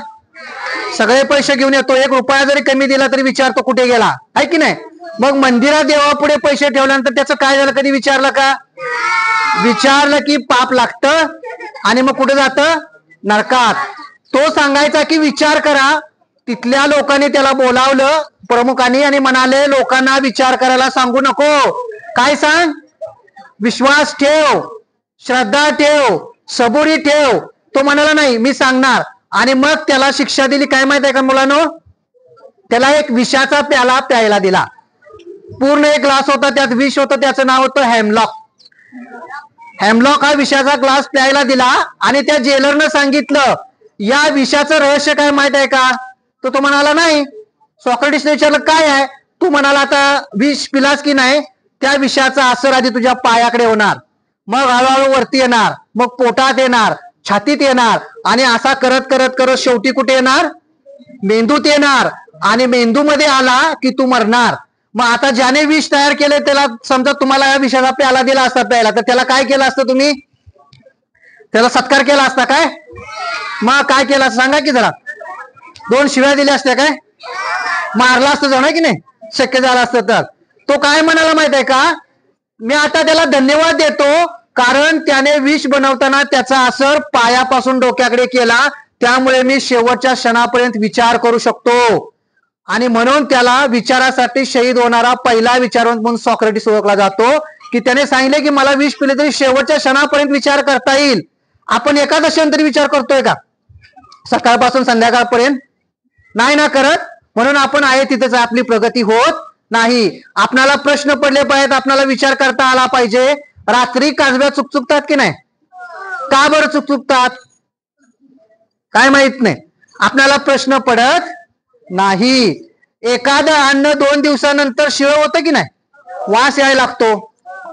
सगळे पैसे घेऊन येतो. 1 रुपया जरी कमी दिला तरी विचारतो कुठे गेला, आहे की नाही? मग मंदिरात देवापुढे पैसे ठेवल्यानंतर त्याचं काय झालं कधी विचारलं का? विचारलं की पाप लागतं आणि मग कुठे जातं? नरकात. तो सांगायचा की विचार करा. तिथल्या लोकांनी त्याला बोलावलं प्रमुखांनी आणि म्हणाले लोकांना विचार करायला सांगू नको. काय सांग? विश्वास ठेव, श्रद्धा ठेव, सबुरी ठेव. तो म्हणाला नाही मी सांगणार. आणि मग त्याला शिक्षा दिली काय माहित आहे का मुलांनो? त्याला एक विषाचा प्याला प्यायला दिला. पूर्ण एक ग्लास होता, त्यात विष होतं, त्याचं नाव होतं हेमलॉक. हेमलॉक हा विषाचा ग्लास प्यायला दिला आणि त्या जेलरनं सांगितलं या विषाचं रहस्य काय माहित आहे का? तो म्हणाला नाही. सॉक्रेटिसने विचारलं काय आहे? तू म्हणाला आता विष पिलास की नाही, त्या विषाचा असर आधी तुझ्या पायाकडे होणार, मग हळूहळू वरती येणार, मग पोटात येणार, छातीत येणार आणि असा करत करत करत शेवटी कुठे येणार? मेंदूत येणार. आणि मेंदूमध्ये आला की तू मरणार. मग आता ज्याने विष तयार केले त्याला समजा तुम्हाला या विषाचा प्याला दिला असता प्यायला, तर त्याला काय केलं असतं तुम्ही? त्याला सत्कार केला असता काय? मग काय केलं असतं सांगा की जरा. 2 शिव्या दिल्या असत्या काय? मारला असतं जाणार की नाही शक्य झालं असतं तर. तो काय म्हणाला माहित आहे का? मी आता त्याला धन्यवाद देतो कारण त्याने विष बनवताना त्याचा असर पायापासून डोक्याकडे केला, त्यामुळे मी शेवटच्या क्षणापर्यंत विचार करू शकतो. आणि म्हणून त्याला विचारासाठी शहीद होणारा पहिला विचारवंत म्हणून सॉक्रेटिस ओळखला जातो, की त्याने सांगितले की मला विष पिले तरी शेवटच्या क्षणापर्यंत विचार करता येईल. आपण एखादा क्षण तरी विचार करतोय का? सकाळपासून संध्याकाळपर्यंत नाही ना करत. म्हणून आपण आहे तिथेच आपली प्रगती होत नाही. आपल्याला प्रश्न पडले पाहिजेत, आपल्याला विचार करता आला पाहिजे. रात्री काजव्या चुकचुकतात की नाही? का बरं चुकचुकतात काय माहित नाही. आपल्याला प्रश्न पडत नाही. एखादं अन्न 2 दिवसानंतर शिळ होतं की नाही, वास यायला लागतो,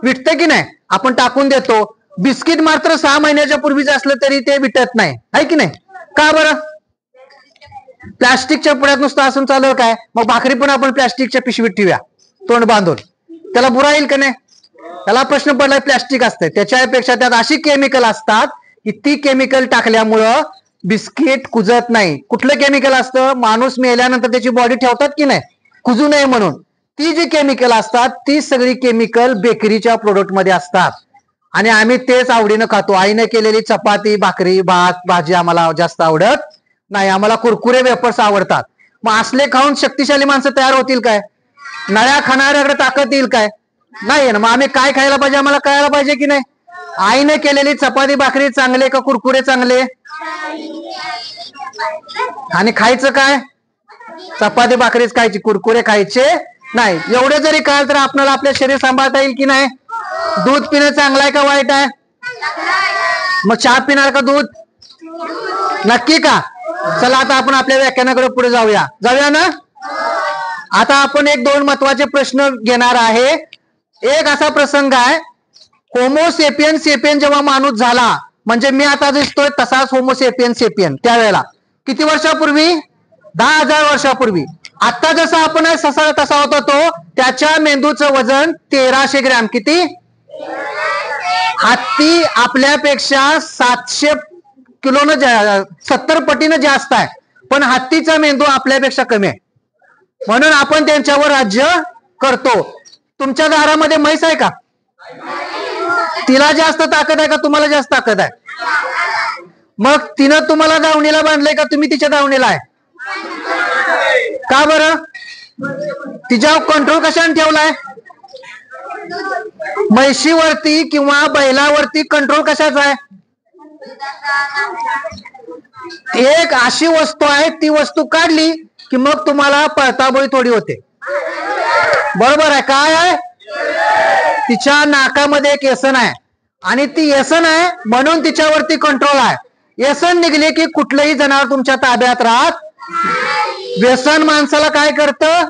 विटतं की नाही, आपण टाकून देतो. बिस्किट मात्र 6 महिन्याच्या पूर्वीच असलं तरी ते विटत नाही, आहे की नाही? का बरं? प्लास्टिकच्या पुढ्यात नुसतं असून चालू काय? मग भाकरी पण आपण प्लास्टिकच्या पिशवीत ठेवूया तोंड बांधून, त्याला बुरा येईल का नाही? त्याला प्रश्न पडलाय प्लास्टिक असतंय, त्याच्यापेक्षा त्यात अशी केमिकल असतात की ती केमिकल टाकल्यामुळं बिस्किट कुजत नाही. कुठलं केमिकल असतं? माणूस मेल्यानंतर त्याची बॉडी ठेवतात की नाही कुजू नये म्हणून. ती जी केमिकल असतात ती सगळी केमिकल बेकरीच्या प्रोडक्ट मध्ये असतात आणि आम्ही तेच आवडीनं खातो. आईने केलेली चपाती, भाकरी, भात, भाजी आम्हाला जास्त आवडत नाही. आम्हाला कुरकुरे वेफर्स आवडतात. मग असले खाऊन शक्तिशाली माणसं तयार होतील काय? नळ्या खाणाऱ्याकडे ताकद येईल काय? नाही ना. मग आम्ही काय खायला पाहिजे? आम्हाला कळायला पाहिजे की नाही? आईने केलेली चपाती भाकरी चांगले का कुरकुरे चांगले? आणि खायचं काय? चपाती भाकरीच खायची, कुरकुरे खायचे नाही. एवढे जरी कळाल तर आपल्याला आपले शरीर सांभाळता येईल की नाही? दूध पिणं चांगलं आहे का वाईट आहे? मग चहा पिणार का दूध? नक्की का? चला आता आपण आपल्या व्याख्यानाकडे पुढे जाऊया ना. आता आपण 1-2 महत्वाचे प्रश्न घेणार आहे. एक असा प्रसंग आहे, होमोसेपियन सेपियन जेव्हा माणूस झाला, म्हणजे मी आता दिसतोय तसाच होमोसेपियन सेपियन त्यावेळेला किती वर्षापूर्वी? 10,000 वर्षापूर्वी. आता जसा आपण आहे तसा होता तो. त्याच्या मेंदूचं वजन 1300 ग्रॅम. किती? हत्ती आपल्यापेक्षा 700 किलोनं 70 पटीनं जास्त आहे, पण हत्तीचा मेंदू आपल्यापेक्षा कमी आहे. म्हणून आपण त्यांच्यावर राज्य करतो. तुमच्या दारामध्ये म्हैस आहे का? तिला जास्त ताकद आहे का तुम्हाला जास्त ताकद आहे? मग तिनं तुम्हाला दावणीला बांधलंय का तुम्ही तिच्या दावणीला आहे? का बरं? तिच्यावर कंट्रोल कशाने ठेवलाय? म्हैशीवरती किंवा बैलावरती कंट्रोल कशाचा आहे? एक अशी वस्तू आहे, ती वस्तू काढली की मग तुम्हाला पळताबोळी थोडी होते. बरोबर आहे? काय आहे? तिच्या नाकामध्ये एक व्यसन आहे आणि ती व्यसन आहे म्हणून तिच्यावरती कंट्रोल आहे. व्यसन निघले की कुठलंही जनावर तुमच्या ताब्यात राहत. व्यसन माणसाला काय करतं?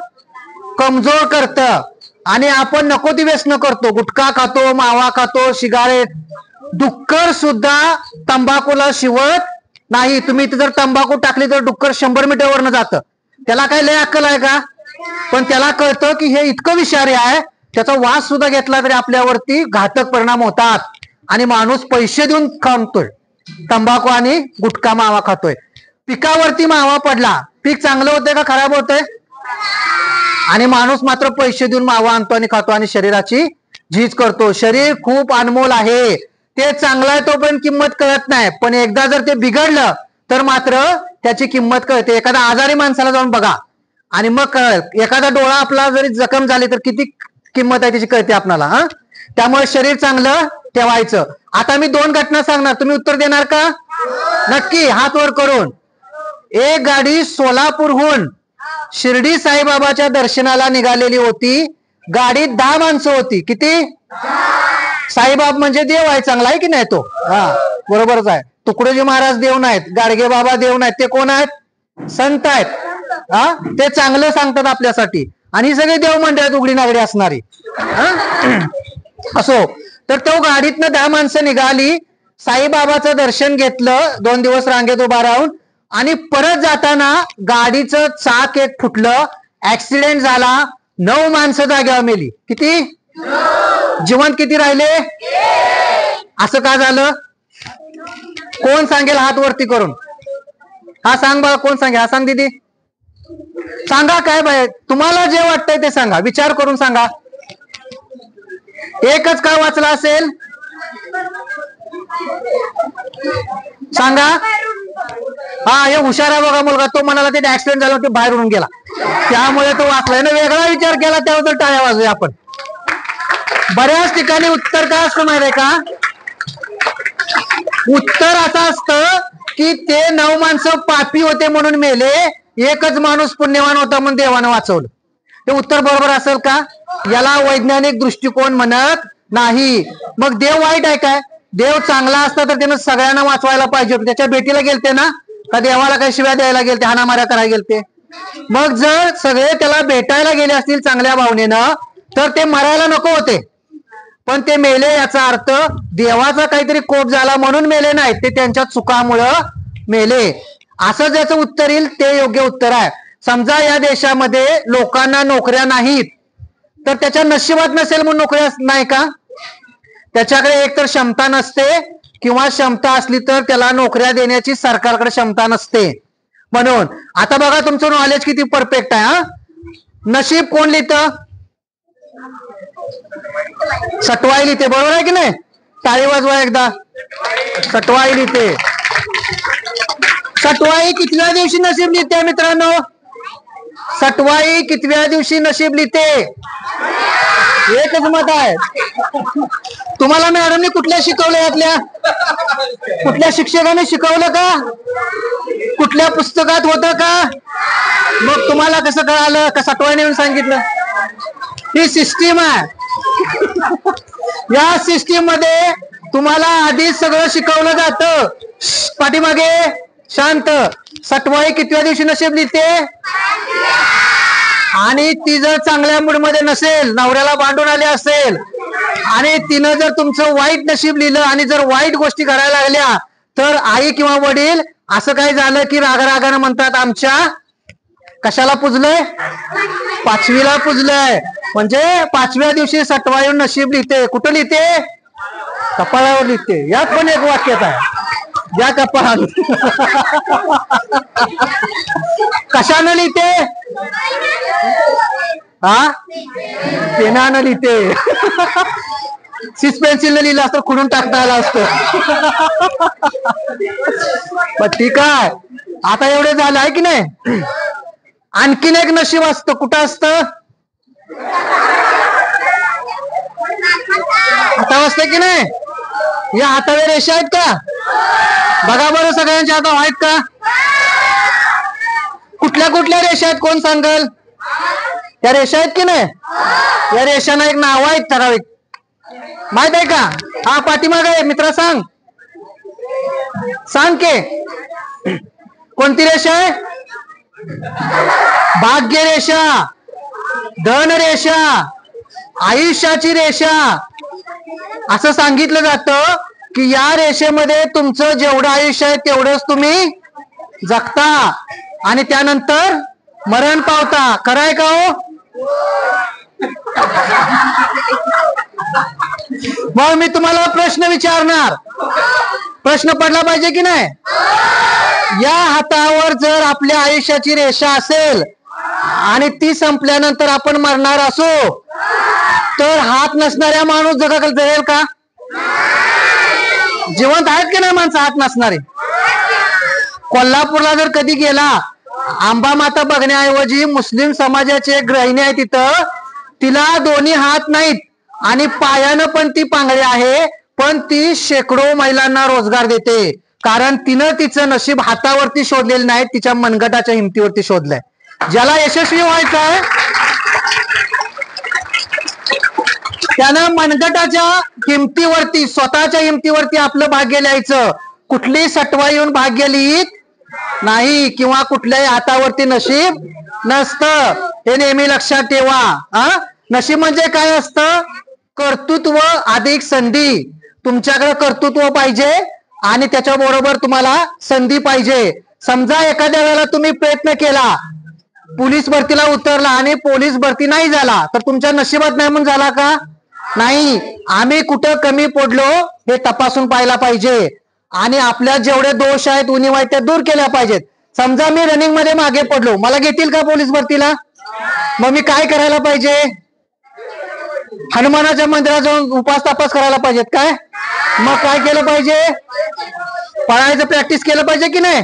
कमजोर करतं. आणि आपण नको ती व्यसन करतो. गुटखा खातो, मावा खातो, सिगारेट. डुक्कर सुद्धा तंबाखूला शिवत नाही. तुम्ही जर तंबाखू टाकली तर डुक्कर 100 मीटरवरनं जातं. त्याला काय लय अक्कल आहे का? पण त्याला कळतं की हे इतकं विषारी आहे, त्याचा वास सुद्धा घेतला तरी आपल्यावरती घातक परिणाम होतात. आणि माणूस पैसे देऊन खातोय तंबाखू आणि गुटखा मावा खातोय. पिकावरती मावा पडला, पीक चांगलं होतंय का खराब होतंय? आणि माणूस मात्र पैसे देऊन मावा आणतो आणि खातो आणि शरीराची झीज करतो. शरीर खूप अनमोल आहे. ते चांगलं आहे तो पण किंमत कळत नाही, पण एकदा जर ते बिघडलं तर मात्र त्याची किंमत कळते. एखाद्या आजारी माणसाला जाऊन बघा आणि मग कळेल. एखादा डोळा आपला जरी जखम झाली तर किती किंमत आहे त्याची कळते आपल्याला. त्यामुळे शरीर चांगलं ठेवायचं. आता मी 2 घटना सांगणार, तुम्ही उत्तर देणार का? नक्की हात वर करून. एक गाडी सोलापूरहून शिर्डी साईबाबाच्या दर्शनाला निघालेली होती. गाडीत 10 माणसं होती. किती? साईबाब म्हणजे देव आहे, चांगला आहे की नाही तो? बरोबरच आहे. तुकडोजी महाराज देव नाहीत, गाडगे बाबा देव नाहीत, ते कोण आहेत? संत आहेत. ते चांगलं सांगतात आपल्यासाठी. आणि सगळे देव मंडळात उघडी नागडी असणारी. असो, तर तो गाडीतनं 10 माणसं निघाली, साईबाबाचं दर्शन घेतलं 2 दिवस रांगेत उभा राहून, आणि परत जाताना गाडीचं चाक एक फुटलं, ऍक्सिडेंट झाला, 9 माणसं जाग्यावर मेली. किती? जिवंत किती राहिले? असं का झालं? कोण सांगेल हात वरती करून? सांग बघा, कोण सांगेल? सांग दीदी, सांगा. काय बाय, तुम्हाला जे वाटतंय ते सांगा, विचार करून सांगा. एकच का वाचला असेल? सांगा. हे हुशार आहे बघा मुलगा, तो म्हणाला ते ऍक्सिडेंट झाला, ते बाहेर उडून गेला, त्यामुळे तो वाचलाय ना. वेगळा विचार केला त्याबद्दल टाळ्या वाजूया आपण. बऱ्याच ठिकाणी उत्तर काय असतं माहिती आहे का? उत्तर असं असतं की ते 9 माणसं पापी होते म्हणून मेले, एकच माणूस पुण्यवान होता म्हणून देवानं वाचवलं. ते उत्तर बरोबर असेल का? याला वैज्ञानिक दृष्टिकोन म्हणत नाही. मग देव वाईट आहे काय? देव चांगला असता तर त्यानं सगळ्यांना वाचवायला पाहिजे होतं. त्याच्या भेटीला गेलते ना का देवाला काही शिव्या द्यायला गेलते, हाणामाऱ्या करायला गेलते? मग जर सगळे त्याला भेटायला गेले असतील चांगल्या भावनेनं तर ते मरायला नको होते, पण ते मेले. याचा अर्थ देवाचा काहीतरी कोप झाला म्हणून मेले नाहीत, ते त्यांच्या चुकामुळं मेले. असं ज्याचं उत्तर येईल ते योग्य उत्तर आहे. समजा या देशामध्ये लोकांना नोकऱ्या नाहीत, तर त्याच्या नशिबात नसेल म्हणून नोकऱ्या नाही का? त्याच्याकडे एकतर क्षमता नसते, किंवा क्षमता असली तर त्याला नोकऱ्या देण्याची सरकारकडे क्षमता नसते. म्हणून आता बघा तुमचं नॉलेज किती परफेक्ट आहे. नशीब कोण लिहितं? सटवाई लिहिते, बरोबर आहे की नाही? टाळी वाजवा एकदा. सटवाई लिहिते. सटवाई कितव्या दिवशी नशीब लिहिते मित्रांनो? सटवाई कितव्या दिवशी नशीब लिहिते? एकच मत आहे. तुम्हाला मॅडमने कुठल्या शिकवलं? यातल्या कुठल्या शिक्षकाने शिकवलं का? कुठल्या पुस्तकात होतं का? मग तुम्हाला कसं कळालं का सटवाईने येऊन सांगितलं? ही सिस्टीम आहे. या सिस्टीम मध्ये तुम्हाला आधीच सगळं शिकवलं जातं. पाठीमागे शांत. सटवाई कितव्या दिवशी नशीब लिहिते? आणि ती जर चांगल्या मूड मध्ये नसेल, नवऱ्याला भांडून आली असेल, आणि तिनं जर तुमचं वाईट नशीब लिहिलं आणि जर वाईट गोष्टी करायला लागल्या, तर आई किंवा वडील असं काही झालं की रागारागानं म्हणतात आमच्या कशाला पुजलंय? 5वीला पुजलंय. म्हणजे 5व्या दिवशी सटवाई नशीब लिहिते. कुठं लिहिते? कपाळावर लिहिते. यात पण एक वाक्यात आहे, या कपाळावर. कशानं लिहिते? पेनानं लिहिते. सिस पेन्सिलनं लिहिलं असतं खुडून टाकता आलं असतं. पण ठीक आहे, आता एवढे झालं आहे की नाही? आणखीन एक नशीब असतं. कुठं असतं? हातावर असतं की नाही? या हातावर रेषा आहेत का? बघा बरं, सगळ्यांच्या हातावर आहेत का? कुठल्या कुठल्या रेषा आहेत कोण सांगल? या रेषा आहेत की नाही? या रेषांना एक नाव आहेत ठराविक, माहित आहे का? पाठीमागे आहे मित्रा, सांग सांग के. कोणती रेषा आहे? भाग्य रेषा, धन रेषा, आयुष्याची रेषा. असं सांगितलं जातं की या रेषेमध्ये तुमचं जेवढं आयुष्य आहे तेवढंच तुम्ही जगता आणि त्यानंतर मरण पावता. खरंय का हो? मग मी तुम्हाला प्रश्न विचारणार, प्रश्न पडला पाहिजे की नाही? या हातावर जर आपल्या आयुष्याची रेषा असेल आणि ती संपल्यानंतर आपण मरणार असो, तर हात नसणाऱ्या माणूस जगेल का? जिवंत आहेत की नाही माणसं हात नसणारे? कोल्हापूरला जर कधी गेला, आंबा माता बघण्याऐवजी मुस्लिम समाजाची एक गृहिणी आहे तिथं, तिला दोन्ही हात नाहीत आणि पायानं पण ती पांगळी आहे, पण ती शेकडो महिलांना रोजगार देते. कारण तिनं तिचं नशीब हातावरती शोधलेलं नाही, तिच्या मनगटाच्या हिमतीवरती शोधलंय. ज्याला यशस्वी व्हायचंय त्यानं मनगटाच्या हिमतीवरती, स्वतःच्या हिमतीवरती आपलं भाग्य लिहायचं. कुठली सटवा येऊन भाग्य लिहित नाही किंवा कुठल्याही हातावरती नशीब नसतं, हे नेहमी लक्षात ठेवा. नशीब म्हणजे काय असतं? कर्तृत्व अधिक संधी. तुमच्याकडे कर्तृत्व पाहिजे आणि त्याच्या बरोबर तुम्हाला संधी पाहिजे. समजा एखाद्या वेळेला तुम्ही प्रयत्न केला, पोलीस भरतीला उतरला आणि पोलीस भरती नाही झाला, तर तुमच्या नशिबात नाही म्हणून झाला का? नाही. आम्ही कुठं कमी पडलो हे तपासून पाहायला पाहिजे आणि आपल्या जेवढे दोष आहेत, उणीव आहेत, त्या दूर केल्या पाहिजेत. समजा मी रनिंग मध्ये मागे पडलो, मला घेतील का पोलीस भरतीला? मग मी काय करायला पाहिजे? हनुमानाच्या मंदिरात जाऊन उपास तपास करायला पाहिजेत काय? मग काय केलं पाहिजे? पळायचं प्रॅक्टिस केलं पाहिजे की नाही?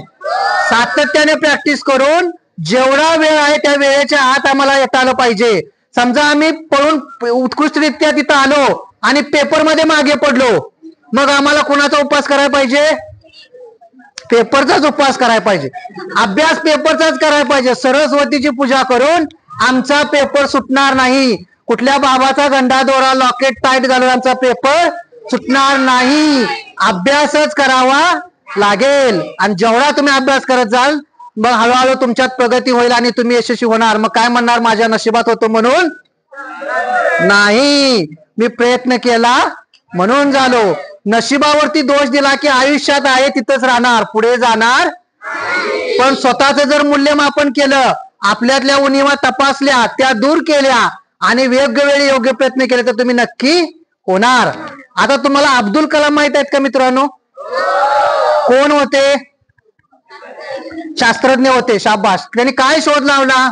सातत्याने प्रॅक्टिस करून जेवढा वेळ आहे त्या वेळेच्या आत आम्हाला येता आलं पाहिजे. समजा आम्ही पळून उत्कृष्टरित्या तिथं आलो आणि पेपरमध्ये मागे पडलो, मग आम्हाला कोणाचा उपवास करायला पाहिजे? पेपरचाच उपवास करायला पाहिजे. अभ्यास पेपरचाच करायला पाहिजे. सरस्वतीची पूजा करून आमचा पेपर सुटणार नाही. कुठल्या बाबाचा गंडा दोरा लॉकेट टाईट घालून आमचा पेपर सुटणार नाही. अभ्यासच करावा लागेल आणि जेवढा तुम्ही अभ्यास करत जाल, मग हळूहळू तुमच्यात प्रगती होईल आणि तुम्ही यशस्वी होणार. मग काय म्हणणार? माझ्या नशिबात होतो म्हणून नाही, मी प्रयत्न केला म्हणून झालो. नशिबावरती दोष दिला की आयुष्यात आहे तिथंच राहणार, पुढे जाणार. पण स्वतःच जर मूल्यमापन केलं, आपल्यातल्या उणीवा तपासल्या, त्या दूर केल्या आणि योग्य वेळी योग्य प्रयत्न केले, तर तुम्ही नक्की होणार. आता तुम्हाला अब्दुल कलाम माहित आहेत का मित्रांनो? कोण होते? शास्त्रज्ञ होते. शाबास. त्यांनी काय शोध लावला?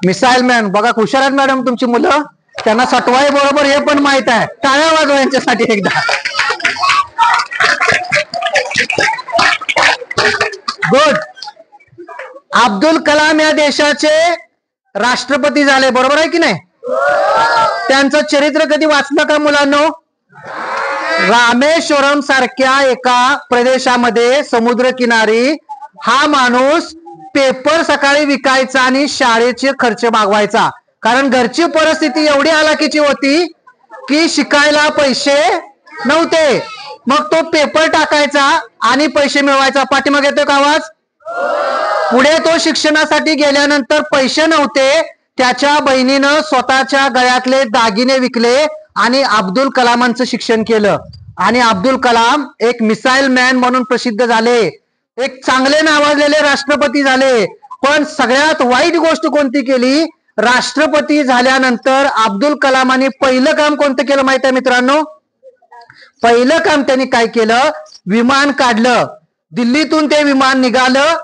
Missile man. बघा हुशार आहेत मॅडम तुमची मुलं, त्यांना सटवाई बरोबर हे पण माहित आहे. टाळ्या वाजवा यांच्यासाठी एकदा. गुड. अब्दुल कलाम या देशाचे राष्ट्रपती झाले, बरोबर आहे की नाही? त्यांचं चरित्र कधी वाचलं का मुलांनो? रामेश्वरम सारख्या एका प्रदेशामध्ये समुद्र किनारी हा माणूस पेपर सकाळी विकायचा आणि शाळेचे खर्च भागवायचा. कारण घरची परिस्थिती एवढी हालाकीची होती की शिकायला पैसे नव्हते. मग तो पेपर टाकायचा आणि पैसे मिळवायचा. पाठीमागे येतो का आवाज? पुढे तो शिक्षणासाठी गेल्यानंतर पैसे नव्हते, त्याच्या बहिणीनं स्वतःच्या गळ्यातले दागिने विकले आणि अब्दुल कलामांचं शिक्षण केलं. आणि अब्दुल कलाम एक मिसाईल मॅन म्हणून प्रसिद्ध झाले, एक चांगले नावाजलेले राष्ट्रपती झाले. पण सगळ्यात वाईट गोष्ट कोणती केली? राष्ट्रपती झाल्यानंतर अब्दुल कलामांनी पहिलं काम कोणतं केलं माहिती आहे मित्रांनो? पहिलं काम त्यांनी काय केलं? विमान काढलं. दिल्लीतून ते विमान निघालं,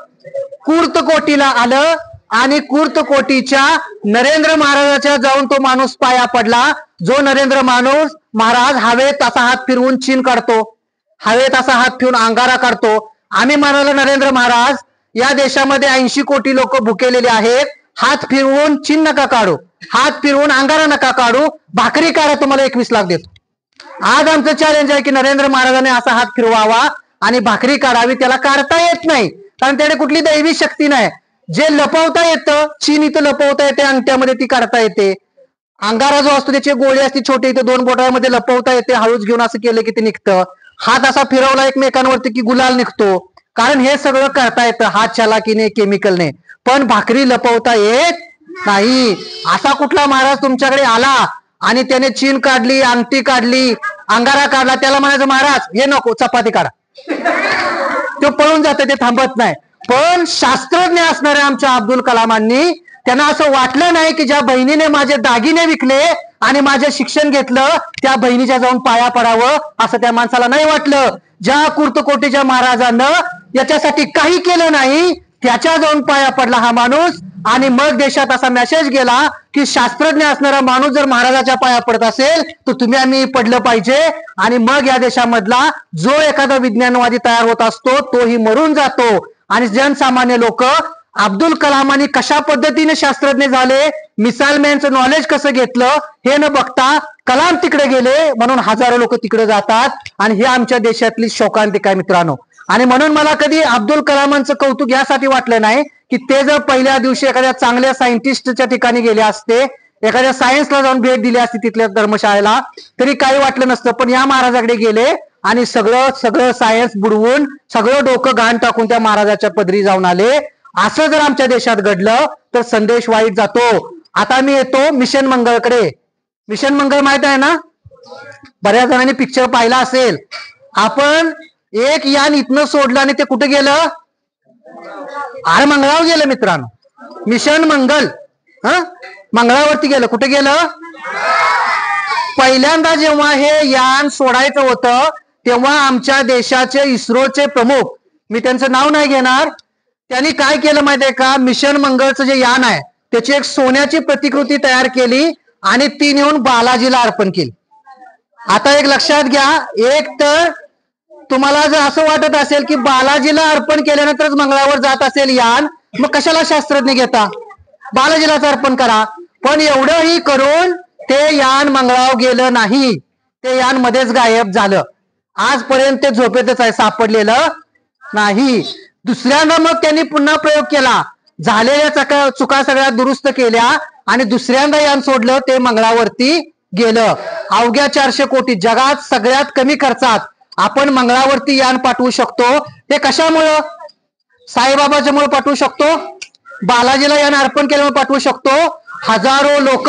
कुर्तकोटीला आलं आणि कुर्तकोटीच्या नरेंद्र महाराजाच्या जाऊन तो माणूस पाया पडला. जो नरेंद्र महाराज हवेत असा हात फिरवून चीन काढतो, हवेत असा हात फिरवून अंगारा काढतो. आम्ही म्हणालो नरेंद्र महाराज, या देशामध्ये 80 कोटी लोक भुकेलेले आहेत, हात फिरवून चीन नका काढू, हात फिरवून अंगारा नका काढू, भाकरी काढा, तुम्हाला 21 लाख देतो. आज आमचं चॅलेंज आहे की नरेंद्र महाराजांनी असा हात फिरवावा आणि भाकरी काढावी. त्याला काढता येत नाही, कारण त्याने कुठली दैवी शक्ती नाही. जे लपवता येतं, चीन इथं लपवता येते, अंगठ्यामध्ये ती काढता येते. अंगारा जो असतो त्याची गोळी असते छोटी, इथे 2 बोटामध्ये लपवता येते. हळूच घेऊन असं केलं की ते निघतं. हात असा फिरवला एकमेकांवरती की गुलाल निघतो. कारण हे सगळं करता येतं हात चालाकीने, केमिकलने. पण भाकरी लपवता येत नाही. असा कुठला महाराज तुमच्याकडे आला आणि त्याने चीन काढली, अंगठी काढली, अंगारा काढला, त्याला म्हणायचं महाराज हे नको, चपाती काढा, तो पळून जाते, ते थांबत नाही. पण शास्त्रज्ञ असणाऱ्या आमच्या अब्दुल कलामांनी त्यांना असं वाटलं नाही की ज्या बहिणीने माझे दागिने विकले आणि माझे शिक्षण घेतलं, त्या बहिणीच्या जाऊन पाया पडावं, असं त्या माणसाला नाही वाटलं. ज्या कुर्तकोटीच्या महाराजांना याच्यासाठी काही केलं नाही, त्याच्या जाऊन पाया पडला हा माणूस आणि मग देशात असा मेसेज गेला की शास्त्रज्ञ असणारा माणूस जर महाराजाच्या पाया पडत असेल तर तुम्ही आम्ही पडलं पाहिजे. आणि मग या देशामधला जो एखादा विज्ञानवादी तयार होत असतो तोही मरून जातो. आणि जनसामान्य लोक अब्दुल कलामांनी कशा पद्धतीने शास्त्रज्ञ झाले, मिसाईल मॅनचं नॉलेज कसं घेतलं हे न बघता कलाम तिकडे गेले म्हणून हजारो लोक तिकडे जातात. आणि हे आमच्या देशातली शोकांतिका आहे मित्रांनो. आणि म्हणून मला कधी अब्दुल कलामांचं कौतुक यासाठी वाटलं नाही की ते जर पहिल्या दिवशी एखाद्या चांगल्या सायंटिस्टच्या ठिकाणी गेले असते, एखाद्या सायन्सला जाऊन भेट दिली असती तिथल्या धर्मशाळेला, तरी काही वाटलं नसतं. पण या महाराजाकडे गेले आणि सगळं सायन्स बुडवून सगळं डोकं घाण टाकून त्या महाराजाच्या पदरी जाऊन आले. असं जर आमच्या देशात घडलं तर संदेश वाईट जातो. आता मी येतो मिशन मंगळकडे. मिशन मंगळ माहित आहे ना, बऱ्याच जणांनी पिक्चर पाहिला असेल. आपण एक यान इथनं सोडलं आणि ते कुठे गेलं, अरे मंगळावर गेलं मित्रांनो. मिशन मंगल मंगळावरती गेलं. कुठे गेलं, पहिल्यांदा जेव्हा हे यान सोडायचं होतं तेव्हा आमच्या देशाचे इस्रोचे प्रमुख, मी त्यांचं नाव नाही घेणार, त्यांनी काय केलं माहितीये का, मिशन मंगळचं जे यान आहे त्याची एक सोन्याची प्रतिकृती तयार केली आणि ती नेऊन बालाजीला अर्पण केली. आता एक लक्षात घ्या, एक तर तुम्हाला जर असं वाटत असेल की बालाजीला अर्पण केल्यानंतरच मंगळावर जात असेल यान, मग कशाला शास्त्रज्ञ घेता, बालाजीलाच अर्पण करा. पण एवढंही करून ते यान मंगळावर गेलं नाही, ते यान मध्येच गायब झालं. आजपर्यंत ते झोपेतच आहे, सापडलेलं नाही. दुसऱ्यांदा मग त्यांनी पुन्हा प्रयोग केला, झालेल्या चुका सगळ्या दुरुस्त केल्या आणि दुसऱ्यांदा यान सोडलं, ते मंगळावरती गेलं. अवघ्या 400 कोटी, जगात सगळ्यात कमी खर्चात आपण मंगळावरती यान पाठवू शकतो. ते कशामुळं, साईबाबाच्यामुळे पाठवू शकतो, बालाजीला यान अर्पण केल्यामुळे पाठवू शकतो. हजारो लोक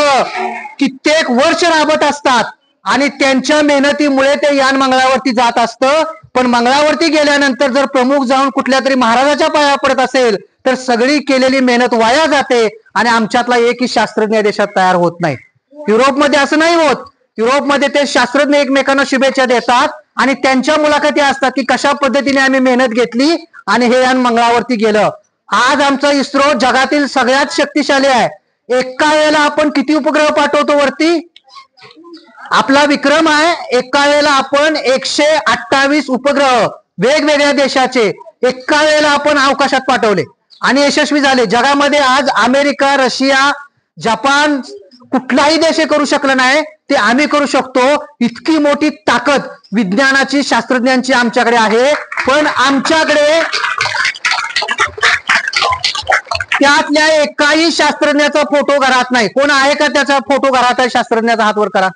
कित्येक वर्ष राबत असतात आणि त्यांच्या मेहनतीमुळे ते यान मंगळावरती जात असतं. पण मंगळावरती गेल्यानंतर जर प्रमुख जाऊन कुठल्या तरी महाराजाच्या पाया पडत असेल तर सगळी केलेली मेहनत वाया जाते आणि आमच्यातला एकही शास्त्रज्ञ देशात तयार होत नाही. युरोपमध्ये असं नाही होत. युरोपमध्ये ते शास्त्रज्ञ एकमेकांना शुभेच्छा देतात आणि त्यांच्या मुलाखती असतात की कशा पद्धतीने आम्ही मेहनत घेतली आणि हे यान मंगळावरती गेलं. आज आमचा इस्रो जगातील सगळ्यात शक्तिशाली आहे. एका वेळेला आपण किती उपग्रह पाठवतो वरती, आपला विक्रम आहे. एका वेळेला आपण 128 उपग्रह वेगवेगळ्या देशाचे एका वेळेला आपण अवकाशात पाठवले आणि यशस्वी झाले. जगामध्ये आज अमेरिका, रशिया, जपान कुठलाही देश करू शकला नाही, ते आम्ही करू शकतो. इतकी मोठी ताकद विज्ञानाची, शास्त्रज्ञांची आमच्याकडे आहे. पण आमच्याकडे त्यातल्या एकाही शास्त्रज्ञाचा फोटो घरात नाही. कोण आहे का त्याचा फोटो घरात आहे शास्त्रज्ञाचा, हात वर करा.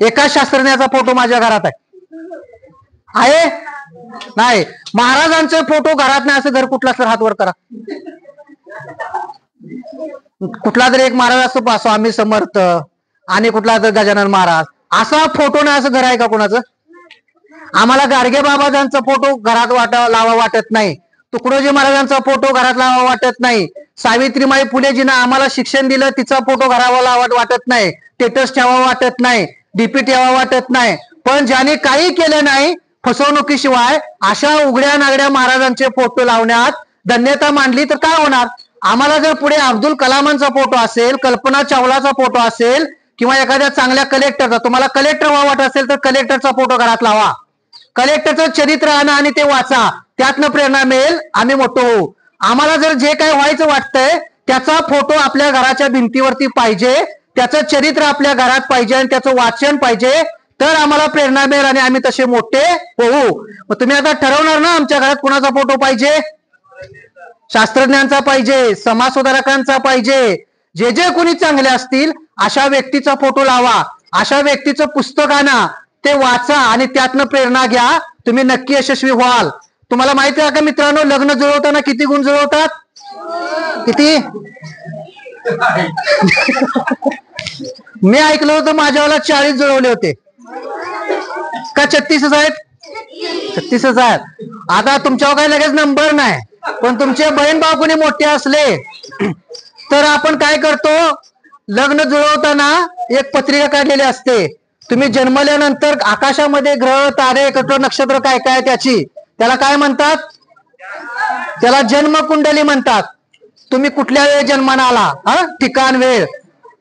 एका शास्त्रज्ञाचा फोटो माझ्या घरात आहे नाही. महाराजांचे फोटो घरात नाही असं घर कुठला तर हात वर करा. कुठला तरी एक महाराज असतो, स्वामी समर्थ आणि कुठला तर गजानन महाराज, असा फोटो नाही असं घर आहे का कोणाचं? आम्हाला गाडगे बाबाजांचा फोटो घरात लावा वाटत नाही. तुकडोजी महाराजांचा फोटो घरात लावा वाटत नाही. सावित्रीबाई फुलेजीनं आम्हाला शिक्षण दिलं, तिचा फोटो घरावा वाटत नाही. स्टेटस ठेवा वाटत नाही, डीपी ठेवा वाटत नाही. पण ज्याने काही केलं नाही फसवणुकीशिवाय अशा उघड्या नागड्या महाराजांचे फोटो लावण्यात धन्यता मांडली तर काय होणार? आम्हाला जर पुढे अब्दुल कलामांचा फोटो असेल, कल्पना चावलाचा फोटो असेल किंवा एखाद्या चांगल्या कलेक्टरचा, तुम्हाला कलेक्टर व्हावं वाटत असेल तर कलेक्टरचा फोटो घरात लावा. कलेक्टरचं चरित्र आणा आणि ते वाचा, त्यातनं प्रेरणा मिळेल, आम्ही मोठं होऊ. आम्हाला जर जे काय व्हायचं वाटतंय त्याचा फोटो आपल्या घराच्या भिंतीवरती पाहिजे, त्याचं चरित्र आपल्या घरात पाहिजे आणि त्याचं वाचन पाहिजे, तर आम्हाला प्रेरणा मिळेल आणि आम्ही तसे मोठे होऊ. मग तुम्ही आता ठरवणार ना आमच्या घरात कोणाचा फोटो पाहिजे? शास्त्रज्ञांचा पाहिजे, समाजसुधारकांचा पाहिजे. जे जे कोणी चांगले असतील अशा व्यक्तीचा फोटो लावा, अशा व्यक्तीचं पुस्तक आणा, ते वाचा आणि त्यातनं प्रेरणा घ्या. तुम्ही नक्की यशस्वी व्हाल. तुम्हाला माहिती आहे का मित्रांनो, लग्न जुळवताना किती गुण जुळवतात? किती? मी ऐकलं होतं माझ्यावाला 40 जुळवले होते का 36च आहेत? 36च आहेत. आता तुमच्यावर काही लगेच नंबर नाही, पण तुमचे बहीण भाऊ कोणी मोठे असले तर आपण काय करतो, लग्न जुळवताना एक पत्रिका काढलेली असते. तुम्ही जन्मल्यानंतर आकाशामध्ये ग्रह, तारे, नक्षत्र काय काय त्याची, त्याला काय म्हणतात? त्याला जन्मकुंडली म्हणतात. तुम्ही कुठल्या वेळी जन्माला आला, ठिकाण वेळ,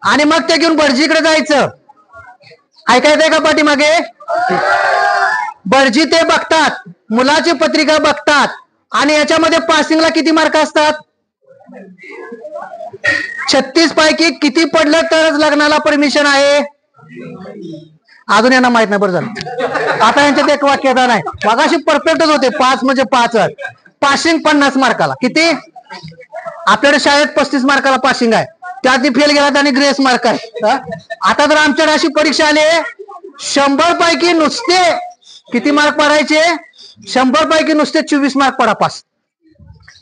आणि मग ते घेऊन भटजीकडे जायचं. ऐकायचंय का पाठीमागे? भटजी ते बघतात, मुलाची पत्रिका बघतात, आणि याच्यामध्ये पासिंगला किती मार्क असतात? 36 पैकी किती पडलं तरच लग्नाला परमिशन आहे? अजून यांना माहित नाही. बरं झालं, आता यांच्यात एक वाक्यता नाही. मगाशी परफेक्टच होते. 5 म्हणजे 5. पासिंग 50 मार्काला. किती? आपल्याकडे शाळेत 35 मार्काला पासिंग आहे, त्यात फेल गेला आणि ग्रेस मार्क आहे. आता जर आमच्याकडे अशी परीक्षा आली, 100 पैकी नुसते किती मार्क पडायचे? 100 पैकी नुसते 24 मार्क पडा पास,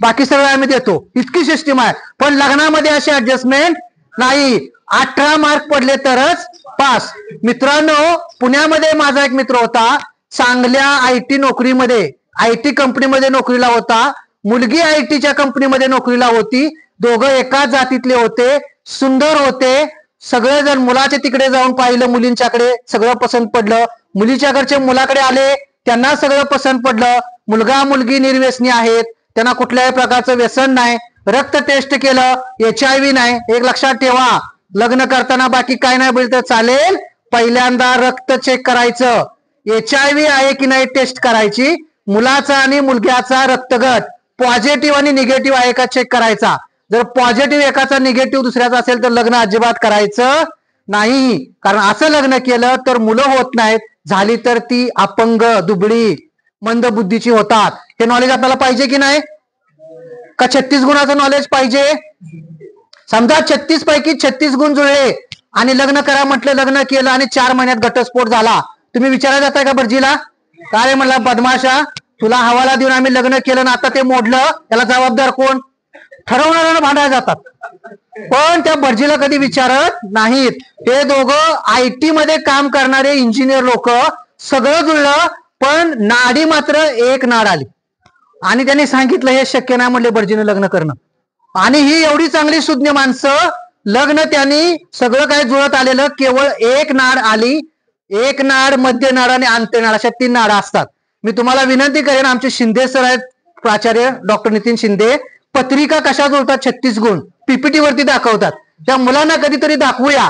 बाकी सगळं आम्ही देतो. इतकी सिस्टीम आहे. पण लग्नामध्ये अशी ऍडजस्टमेंट नाही. 18 मार्क पडले तरच पास. मित्रांनो, पुण्यामध्ये माझा एक मित्र होता, चांगल्या IT नोकरीमध्ये, IT कंपनीमध्ये नोकरीला होता. मुलगी ITच्या कंपनीमध्ये नोकरीला होती. दोघं एकाच जातीतले होते, सुंदर होते. सगळेजण मुलाचे तिकडे जाऊन पाहिलं, मुलींच्याकडे सगळं पसंत पडलं. मुलीच्या घरचे मुलाकडे आले, त्यांना सगळं पसंत पडलं. मुलगा मुलगी निर्व्यसनी आहेत, त्यांना कुठल्याही प्रकारचं व्यसन नाही. रक्त टेस्ट केलं, HIV नाही. एक लक्षात ठेवा, लग्न करताना बाकी काय नाही बोललं तर चालेल, पहिल्यांदा रक्त चेक करायचं. HIV आहे की नाही टेस्ट करायची. मुलाचा आणि मुलग्याचा रक्तगट पॉझिटिव्ह आणि निगेटिव्ह आहे का चेक करायचा. जर पॉझिटिव्ह एकाचा निगेटिव्ह दुसऱ्याचा असेल तर लग्न अजिबात करायचं नाही. कारण असं लग्न केलं तर मुलं होत नाहीत, झाली तर ती अपंग, दुबळी, मंद बुद्धीची होतात. हे नॉलेज आपल्याला पाहिजे की नाही? का 36 गुणाचं नॉलेज पाहिजे? समजा 36 पैकी 36 गुण जुळले आणि लग्न करा म्हटलं, लग्न केलं आणि 4 महिन्यात घटस्फोट झाला. तुम्ही विचारायला जाताय का भटजीला? काय म्हणला, बदमाशा, तुला हवाला देऊन आम्ही लग्न केलं ना आता ते मोडलं, त्याला जबाबदार कोण? ठरवणाऱ्यांना भांडायला जातात. पण त्या भटजीला कधी विचारत नाहीत. हे दोघं IT मध्ये काम करणारे इंजिनियर लोक, सगळं जुळलं, पण नाडी मात्र एक नाड आली. आणि त्यांनी सांगितलं हे शक्य नाही म्हणले भटजीने लग्न करणं. आणि ही एवढी चांगली सुज्ञ माणसं, लग्न त्यांनी सगळं काही जुळत आलेलं, केवळ एक नाड आली. एक नाड, मध्य नाड आणि अंत्यनाड, अशा 3 नाडा असतात. मी तुम्हाला विनंती करेन, आमचे शिंदे सर आहेत, प्राचार्य डॉक्टर नितीन शिंदे, पत्रिका कशा जुळतात 36 गुण PPT वरती दाखवतात. त्या मुलांना कधीतरी दाखवूया.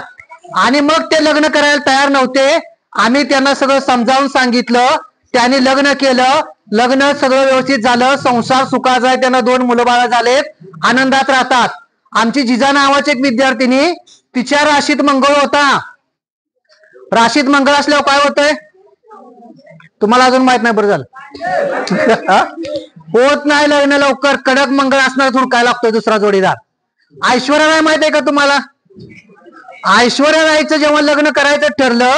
आणि मग ते लग्न करायला तयार नव्हते. आम्ही त्यांना सगळं समजावून सांगितलं, त्यांनी लग्न केलं, लग्न सगळं व्यवस्थित झालं, संसार सुखाचा आहे, त्यांना 2 मुलं बाळ झालेत, आनंदात राहतात. आमची जिजा नावाची एक विद्यार्थिनी, तिच्या राशीत मंगळ होता. राशीत मंगळ असल्यावर काय होतंय तुम्हाला अजून माहित नाही? बरं झालं. होत नाही लग्न लवकर, कडक मंगळ असणार, हुडकायला लागतोय दुसरा जोडीदार. ऐश्वर्या राय माहित आहे का तुम्हाला? ऐश्वर्या रायचं जेव्हा लग्न करायचं ठरलं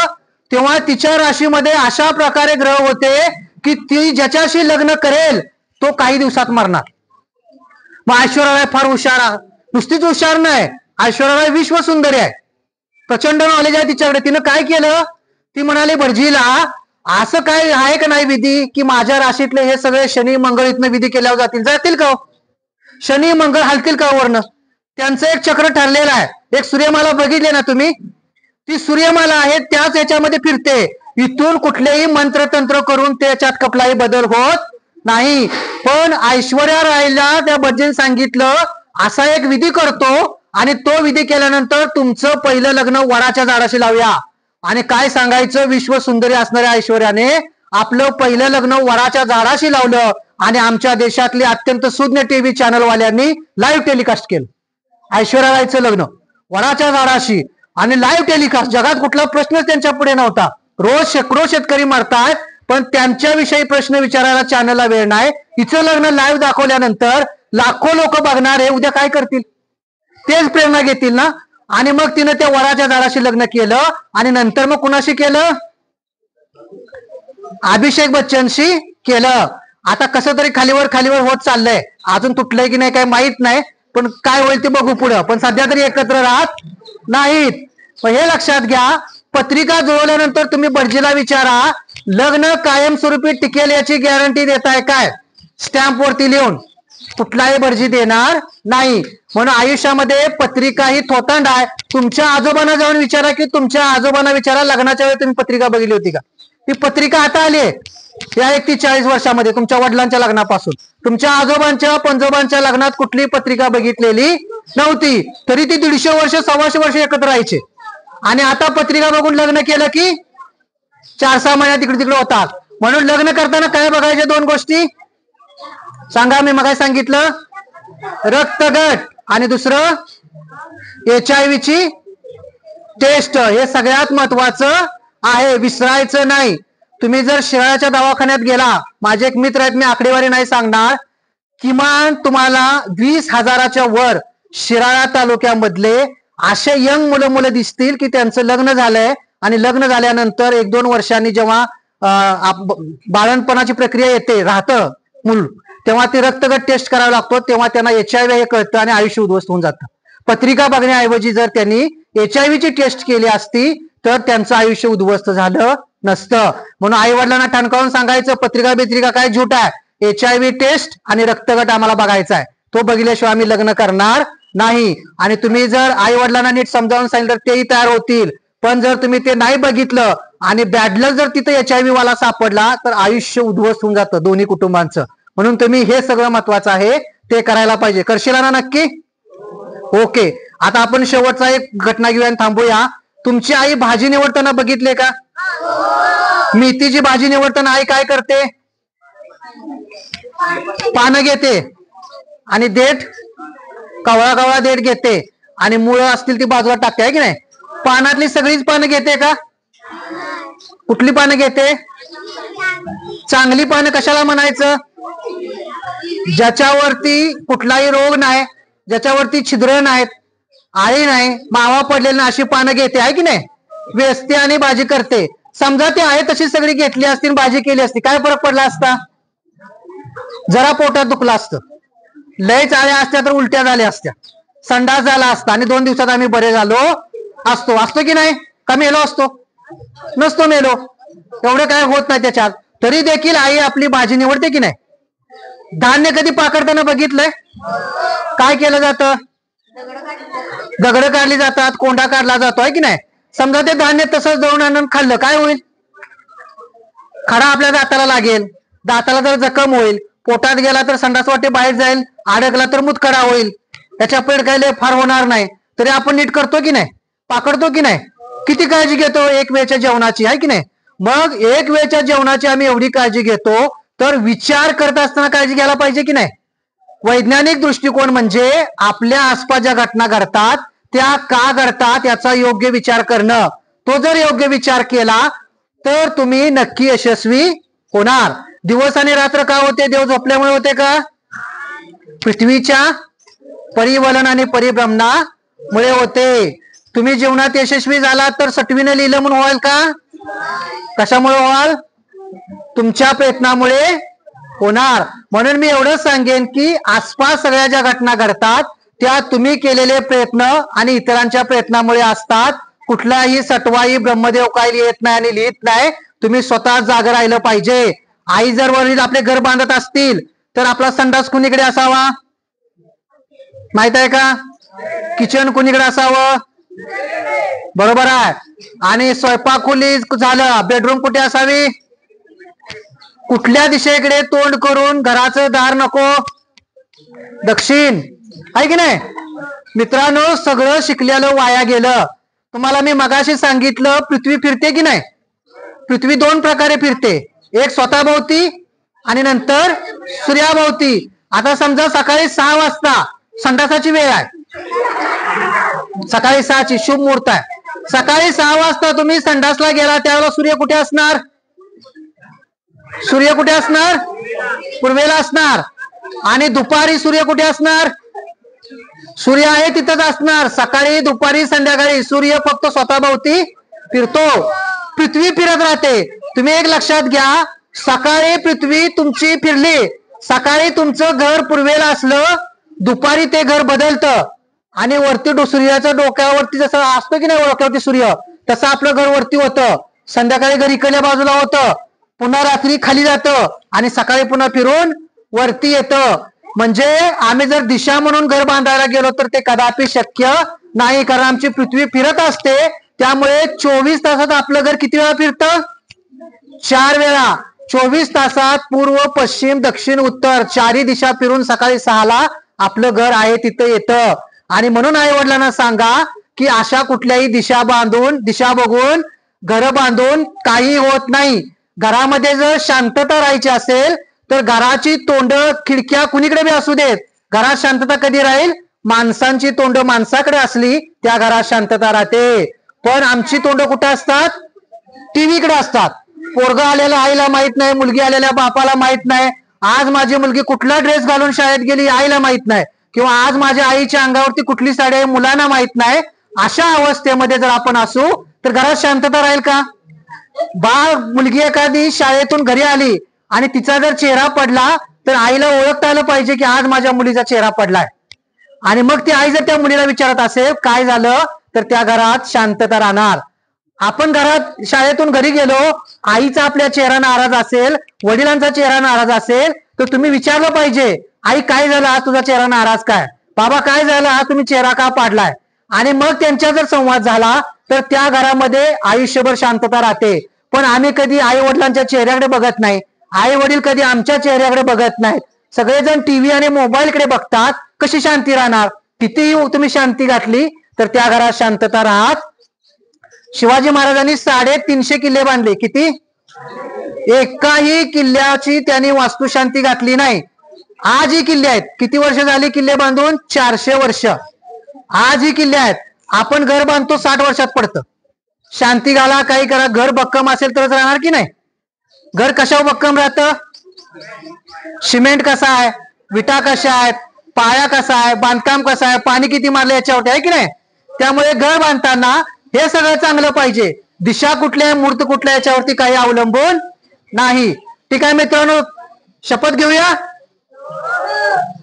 तेव्हा तिच्या राशीमध्ये अशा प्रकारे ग्रह होते की ती ज्याच्याशी लग्न करेल तो काही दिवसात मरणार. मग ऐश्वर्या राय फार हुशार, नुसतीच हुशार नाही, ऐश्वर्या राय विश्व सुंदरी आहे, प्रचंड नॉलेज आहे तिच्याकडे. तिनं काय केलं, ती म्हणाली भटजीला, असं काय आहे का नाही विधी की माझ्या राशीतले हे सगळे शनी मंगळ इथनं विधी केल्यावर जातील का? शनी मंगळ हलतील का वर्ण? त्यांचं एक चक्र ठरलेलं आहे. एक सूर्यमाला बघितले ना तुम्ही, ती सूर्यमाला आहे, त्याच याच्यामध्ये फिरते. इथून कुठलेही मंत्रतंत्र करून त्याच्यात कपलाही बदल होत नाही. पण ऐश्वर्या रायला त्या भटजीने सांगितलं, असा एक विधी करतो आणि तो विधी केल्यानंतर तुमचं पहिलं लग्न वडाच्या झाडाशी लावूया. आणि काय सांगायचं, विश्व सुंदरी असणाऱ्या ऐश्वर्याने आपलं पहिलं लग्न वडाच्या झाडाशी लावलं आणि आमच्या देशातली अत्यंत सुज्ञ TV चॅनलवाल्यांनी लाईव्ह टेलिकास्ट केलं. ऐश्वर्या रायचं लग्न वडाच्या झाडाशी आणि लाईव्ह टेलिकास्ट. जगात कुठला प्रश्नच त्यांच्या पुढे नव्हता. रोज शेकडो शेतकरी मरतायत, पण त्यांच्याविषयी प्रश्न विचारायला चॅनलला वेळ नाही. तिचं लग्न लाईव्ह दाखवल्यानंतर लाखो लोक बघणारे उद्या काय करतील? तेच प्रेरणा घेतील ना. आणि मग तिनं त्या वडाच्या झाडाशी लग्न केलं आणि नंतर मग कुणाशी केलं? अभिषेक बच्चनशी केलं. आता कसं तरी खालीवर होत चाललंय, अजून तुटलंय की नाही काय माहित नाही, पण काय होईल ते बघू पुढं. पण सध्या तरी एकत्र राहत नाहीत. हे लक्षात घ्या, पत्रिका जुळवल्यानंतर तुम्ही भटजीला विचारा, लग्न कायमस्वरूपी टिकेल याची गॅरंटी देताय काय? स्टॅम्प वरती लिहून कुठलाही भटजी देणार नाही. म्हणून आयुष्यामध्ये पत्रिका ही थोतांड आहे. तुमच्या आजोबांना जाऊन विचारा, की तुमच्या आजोबांना विचारा, लग्नाच्या वेळी तुम्ही पत्रिका बघितली होती का? ती पत्रिका आता आली आहे, या 41 वर्षामध्ये तुमच्या वडिलांच्या लग्नापासून तुमच्या आजोबांच्या पंजोबांच्या लग्नात कुठली पत्रिका बघितलेली नव्हती, तरी ती 150 वर्ष 125 वर्ष एकत्र राहायचे. आणि आता पत्रिका बघून लग्न केलं की 4-6 महिन्यात तिकडे तिकडे होतात. म्हणून लग्न करताना काय बघायचे? 2 गोष्टी सांगा. मी मगाशी सांगितलं, रक्तगट आणि दुसरं HIV ची टेस्ट. हे सगळ्यात महत्वाचं आहे, विसरायचं नाही. तुम्ही जर शिराळ्याच्या दवाखान्यात गेला, माझे एक मित्र आहेत, मी आकडेवारी नाही सांगणार, किमान तुम्हाला 20,000च्या वर शिराळा तालुक्यामधले असे यंग मुलं दिसतील की त्यांचं लग्न झालंय आणि लग्न झाल्यानंतर 1-2 वर्षांनी जेव्हा बाळणपणाची प्रक्रिया येते, राहतं मूल, तेव्हा ते रक्तगट टेस्ट करावा लागतो, तेव्हा त्यांना HIV हे कळतं आणि आयुष्य उद्ध्वस्त होऊन जातं. पत्रिका बघण्याऐवजी जर त्यांनी HIV ची टेस्ट केली असती तर त्यांचं आयुष्य उद्ध्वस्त झालं नसतं. म्हणून आई वडिलांना ठणकावून सांगायचं, पत्रिका काय झूट आहे. HIV टेस्ट आणि रक्तगट आम्हाला बघायचा आहे, तो बघितल्याशिवाय आम्ही लग्न करणार नाही. आणि तुम्ही जर आई वडिलांना नीट समजावून सांगितलं तर तेही तयार होतील. पण जर तुम्ही ते नाही बघितलं आणि बॅडलक जर तिथं HIV वाला सापडला तर आयुष्य उद्ध्वस्त होऊन जातं दोन्ही कुटुंबांचं. म्हणून तुम्ही हे सगळं महत्वाचं आहे ते करायला पाहिजे. करशील ना नक्की? ओके. आता आपण शेवटचा एक घटना घेऊया आणि थांबूया. तुमची आई भाजी निवडताना बघितले का? मेथीची भाजी निवडताना आई काय करते? पानं घेते आणि देठ, कवळा देठ घेते आणि मुळं असतील ती बाजूला टाकते, आहे की नाही? पानातली सगळीच पानं घेते का? कुठली पानं घेते? चांगली पानं. कशाला म्हणायचं? ज्याच्यावरती कुठलाही रोग नाही, ज्याच्यावरती छिद्र नाहीत, आळी नाही, मावा पडलेली नाही, अशी पानं घेते, आहे की नाही? वेचते आणि भाजी करते. समजा ते आहे तशी सगळी घेतली असती, भाजी केली असती, काय फरक पडला असता? जरा पोटात दुखलं असतं, लय चाळ्या असत्या तर उलट्या झाल्या असत्या, संडास झाला असता आणि 2 दिवसात आम्ही बरे झालो असतो की नाही? का मेलो असतो? नसतो मेलो. एवढं काय होत नाही त्याच्यात. तरी देखील आई आपली भाजी निवडते की नाही? धान्य कधी पाकडताना बघितलंय? काय केलं जातं? दगड काढली जातात, कोंडा काढला जातो, आहे की नाही? समजा ते धान्य तसंच दळून आणून खाल्लं, काय होईल? खडा आपल्या दाताला लागेल, दाताला जर जखम होईल, पोटात गेला तर संडास वाटे बाहेर जाईल, अडकला तर मुतखडा होईल. त्याच्या पेट काय फार होणार नाही, तरी आपण नीट करतो की नाही? पाकडतो की नाही? किती काळजी घेतो एक वेळच्या जेवणाची, आहे की नाही? मग एक वेळच्या जेवणाची आम्ही एवढी काळजी घेतो तर विचार करत असताना काळजी घ्यायला पाहिजे की नाही? वैज्ञानिक दृष्टिकोन म्हणजे आपल्या आसपास ज्या घटना घडतात त्या का घडतात याचा योग्य विचार करणं. तो जर योग्य विचार केला तर तुम्ही नक्की यशस्वी होणार. दिवस आणि रात्र का होते? देव झोपल्यामुळे होते का? पृथ्वीच्या परिवलन आणि परिभ्रमणामुळे होते. तुम्ही जीवनात यशस्वी झाला तर सटवीने लिहिलं म्हणून व्हाल का? कशामुळे व्हाल? तुमच्या प्रयत्नामुळे होणार. म्हणून मी एवढंच सांगेन की आसपास सगळ्या ज्या घटना घडतात त्या तुम्ही केलेले प्रयत्न आणि इतरांच्या प्रयत्नामुळे असतात. कुठलाही सटवाई ब्रह्मदेव काय येत नाही आणि लिहित नाही. तुम्ही स्वतः जाग राहिलं पाहिजे. आई जर वडील आपले घर बांधत असतील तर आपला संडास कुणीकडे असावा माहित आहे का? किचन कुणीकडे असावं? बरोबर आहे. आणि स्वयंपाक खोली झालं, बेडरूम कुठे असावी? कुठल्या दिशेकडे तोंड करून? घराचं दार नको, दक्षिण, आहे की नाही? मित्रांनो, सगळं शिकलेलं वाया गेलं. तुम्हाला मी मगाशी सांगितलं पृथ्वी फिरते की नाही? पृथ्वी 2 प्रकारे फिरते, एक स्वतःभोवती आणि नंतर सूर्याभोवती. आता समजा सकाळी 6 वाजता संडासाची वेळ आहे, सकाळी 6ची शुभ मुहूर्त आहे. सकाळी 6 वाजता तुम्ही संडासला गेला त्यावेळेला सूर्य कुठे असणार? सूर्य कुठे असणार? पूर्वेला असणार. आणि दुपारी सूर्य कुठे असणार? सूर्य आहे तिथंच असणार. सकाळी, दुपारी, संध्याकाळी सूर्य फक्त स्वतःभोवती फिरतो, पृथ्वी फिरत राहते. तुम्ही एक लक्षात घ्या, सकाळी पृथ्वी तुमची फिरली, सकाळी तुमचं घर पूर्वेला असलं, दुपारी ते घर बदलतं आणि वरती सूर्याच्या डोक्यावरती जसं असतो की नाही डोक्यावरती सूर्य, तसं आपलं घर वरती होतं. संध्याकाळी घर इकडल्या बाजूला होतं, पुन्हा रात्री खाली जातं आणि सकाळी पुन्हा फिरून वरती येतं. म्हणजे आम्ही जर दिशा म्हणून घर बांधायला गेलो तर ते कदापि शक्य नाही, कारण आमची पृथ्वी फिरत असते. त्यामुळे 24 तासात आपलं घर किती वेळा फिरतं? 4 वेळा. 24 तासात पूर्व पश्चिम दक्षिण उत्तर चारी दिशा फिरून सकाळी 6ला आपलं घर आहे तिथं येतं. आणि म्हणून आई वडिलांना सांगा की अशा कुठल्याही दिशा बघून घर बांधून काही होत नाही. घरामध्ये जर शांतता राहायची असेल तर घराची तोंड खिडक्या कुणीकडे बी असू देत, घरात शांतता कधी राहील? माणसांची तोंड माणसाकडे असली त्या घरात शांतता राहते. पण आमची तोंड कुठे असतात? टीव्हीकडे असतात. पोरगा आलेला आईला माहित नाही, मुलगी आलेल्या बापाला माहित नाही, आज माझी मुलगी कुठला ड्रेस घालून शाळेत गेली आईला माहित नाही, किंवा आज माझ्या आईच्या अंगावरती कुठली साडी आहे मुलांना माहित नाही. अशा अवस्थेमध्ये जर आपण असू तर घरात शांतता राहील का? मुलगी एखादी शाळेतून घरी आली आणि तिचा जर चेहरा पडला तर आईला ओळखता आलं पाहिजे की आज माझ्या मुलीचा चेहरा पडलाय. आणि मग ती आई जर त्या मुलीला विचारत असेल काय झालं तर त्या घरात शांतता राहणार. आपण घरात शाळेतून घरी गेलो, आईचा आपल्या चेहरा नाराज असेल, वडिलांचा चेहरा नाराज असेल तर तुम्ही विचारलं पाहिजे आई काय झालं आज तुझा चेहरा नाराज काय? बाबा काय झालं आज तुम्ही चेहरा का पाडलाय? आणि मग त्यांच्या जर संवाद झाला तर त्या घरामध्ये आयुष्यभर शांतता राहते. पण आम्ही कधी आई वडिलांच्या चेहऱ्याकडे बघत नाही, आई वडील कधी आमच्या चेहऱ्याकडे बघत नाहीत, सगळेजण टीव्ही आणि मोबाईलकडे बघतात. कशी शांती राहणार? कितीही तुम्ही शांती घातली तर त्या घरात शांतता राहत. शिवाजी महाराजांनी 350 किल्ले बांधले. किती? एकाही किल्ल्याची त्यांनी वास्तुशांती घातली नाही. आजही किल्ले आहेत. किती वर्ष झाली किल्ले बांधून? 400 वर्ष. आजही किल्ले आहेत. आपण घर बांधतो 60 वर्षात पडतं. शांती घाला काही करा, घर भक्कम असेल तरच राहणार की नाही? घर कशावर भक्कम राहतं? सिमेंट कसा आहे, विटा कशा आहेत, पाया कसा आहे, बांधकाम कसं आहे, पाणी किती मारलं याच्यावरती आहे की नाही? त्यामुळे घर बांधताना हे सगळं चांगलं पाहिजे. दिशा कुठल्या मूर्त कुठल्या याच्यावरती काही अवलंबून नाही. ठीक आहे मित्रांनो, शपथ घेऊया.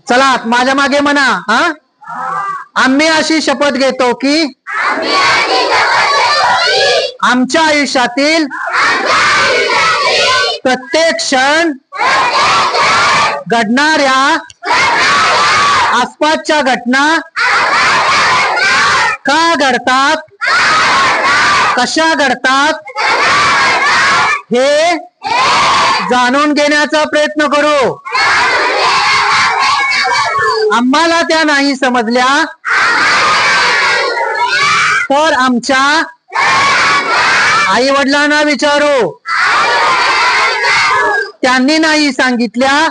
चला माझ्या मागे म्हणा. आम्ही अशी शपथ घेतो की आमच्या आयुष्यातील प्रत्येक क्षण घडणाऱ्या आसपासच्या घटना का घडतात, कशा घडतात हे जाणून घेण्याचा प्रयत्न करू. आम्हाला त्या नाही समजल्या तर आमच्या आई वडिलांना विचारू. त्यांनी नाही सांगितल्या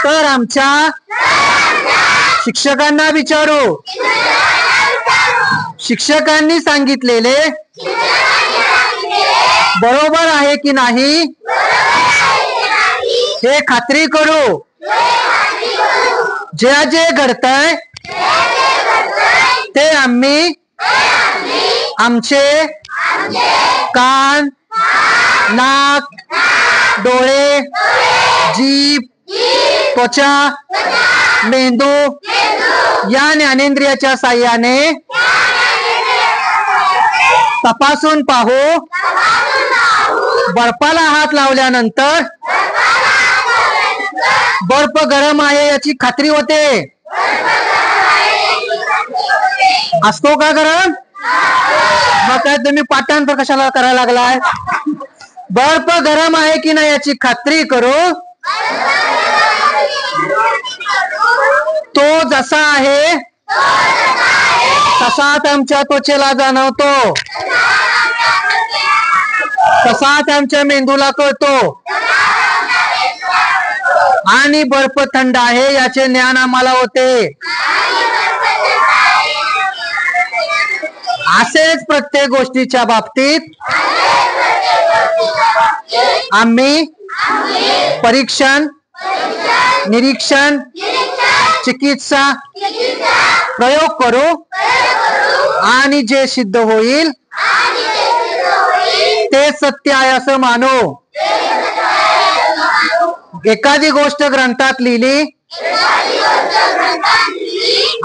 तर आमच्या शिक्षकांना विचारू. शिक्षकांनी सांगितलेले बरोबर आहे की नाही हे खात्री करू. जे जे घडतंय ते आम्ही आमचे कान, नाक, डोळे, जीभ, त्वचा, मेंदू या ज्ञानेंद्रियाच्या साह्याने तपासून पाहू. बर्फाला हात लावल्यानंतर बर्फ गरम आहे याची खात्री होते. असतो का गरम? मग काय तुम्ही पाठांतर कशाला करायला लागलाय? बर्फ गरम आहे की नाही याची खात्री करू. तो जसा आहे तसाच आमच्या त्वचेला जाणवतो, तसाच आमच्या मेंदूला कळतो. आणि बर्फ थंड आहे याचे ज्ञान आम्हाला होते. असेच प्रत्येक गोष्टीच्या बाबतीत आम्ही परीक्षण, निरीक्षण, चिकित्सा, प्रयोग करू आणि जे सिद्ध होईल ते सत्य आहे असं मानू. एखादी गोष्ट ग्रंथात लिहिली,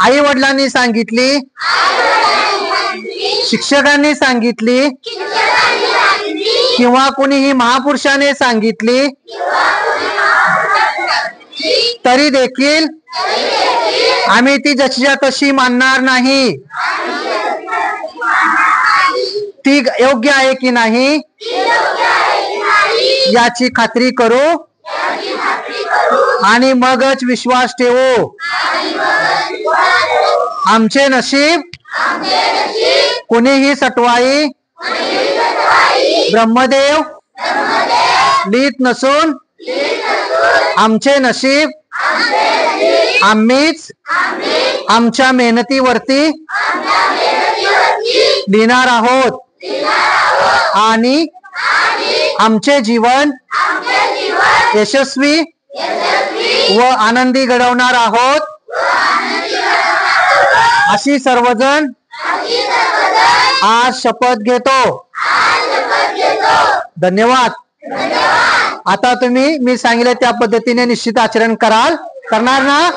आई वडिलांनी सांगितली, शिक्षकांनी सांगितली किंवा कोणीही महापुरुषाने सांगितली तरी देखील आम्ही ती जशीच्या तशी मानणार नाही. ती योग्य आहे की नाही याची खात्री करू आणि मगच विश्वास ठेवू. आमचे नशीब कुणीही सटवाई ब्रह्मदेव लिहित नसून आमचे नशीब आम्हीच आमच्या मेहनतीवरती लिहिणार आहोत आणि आमचे जीवन यशस्वी व आनंदी घडवणार आहोत. अशी सर्वजण आज शपथ घेतो. धन्यवाद. आता तुम्ही मी सांगितलं त्या पद्धतीने निश्चित आचरण करणार ना?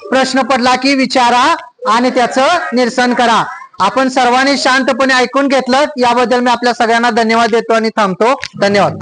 प्रश्न पडला की विचारा आणि त्याचं निरसन करा. आपण सर्वांनी शांतपणे ऐकून घेतलं याबद्दल मी आपल्या सगळ्यांना धन्यवाद देतो आणि थांबतो. धन्यवाद.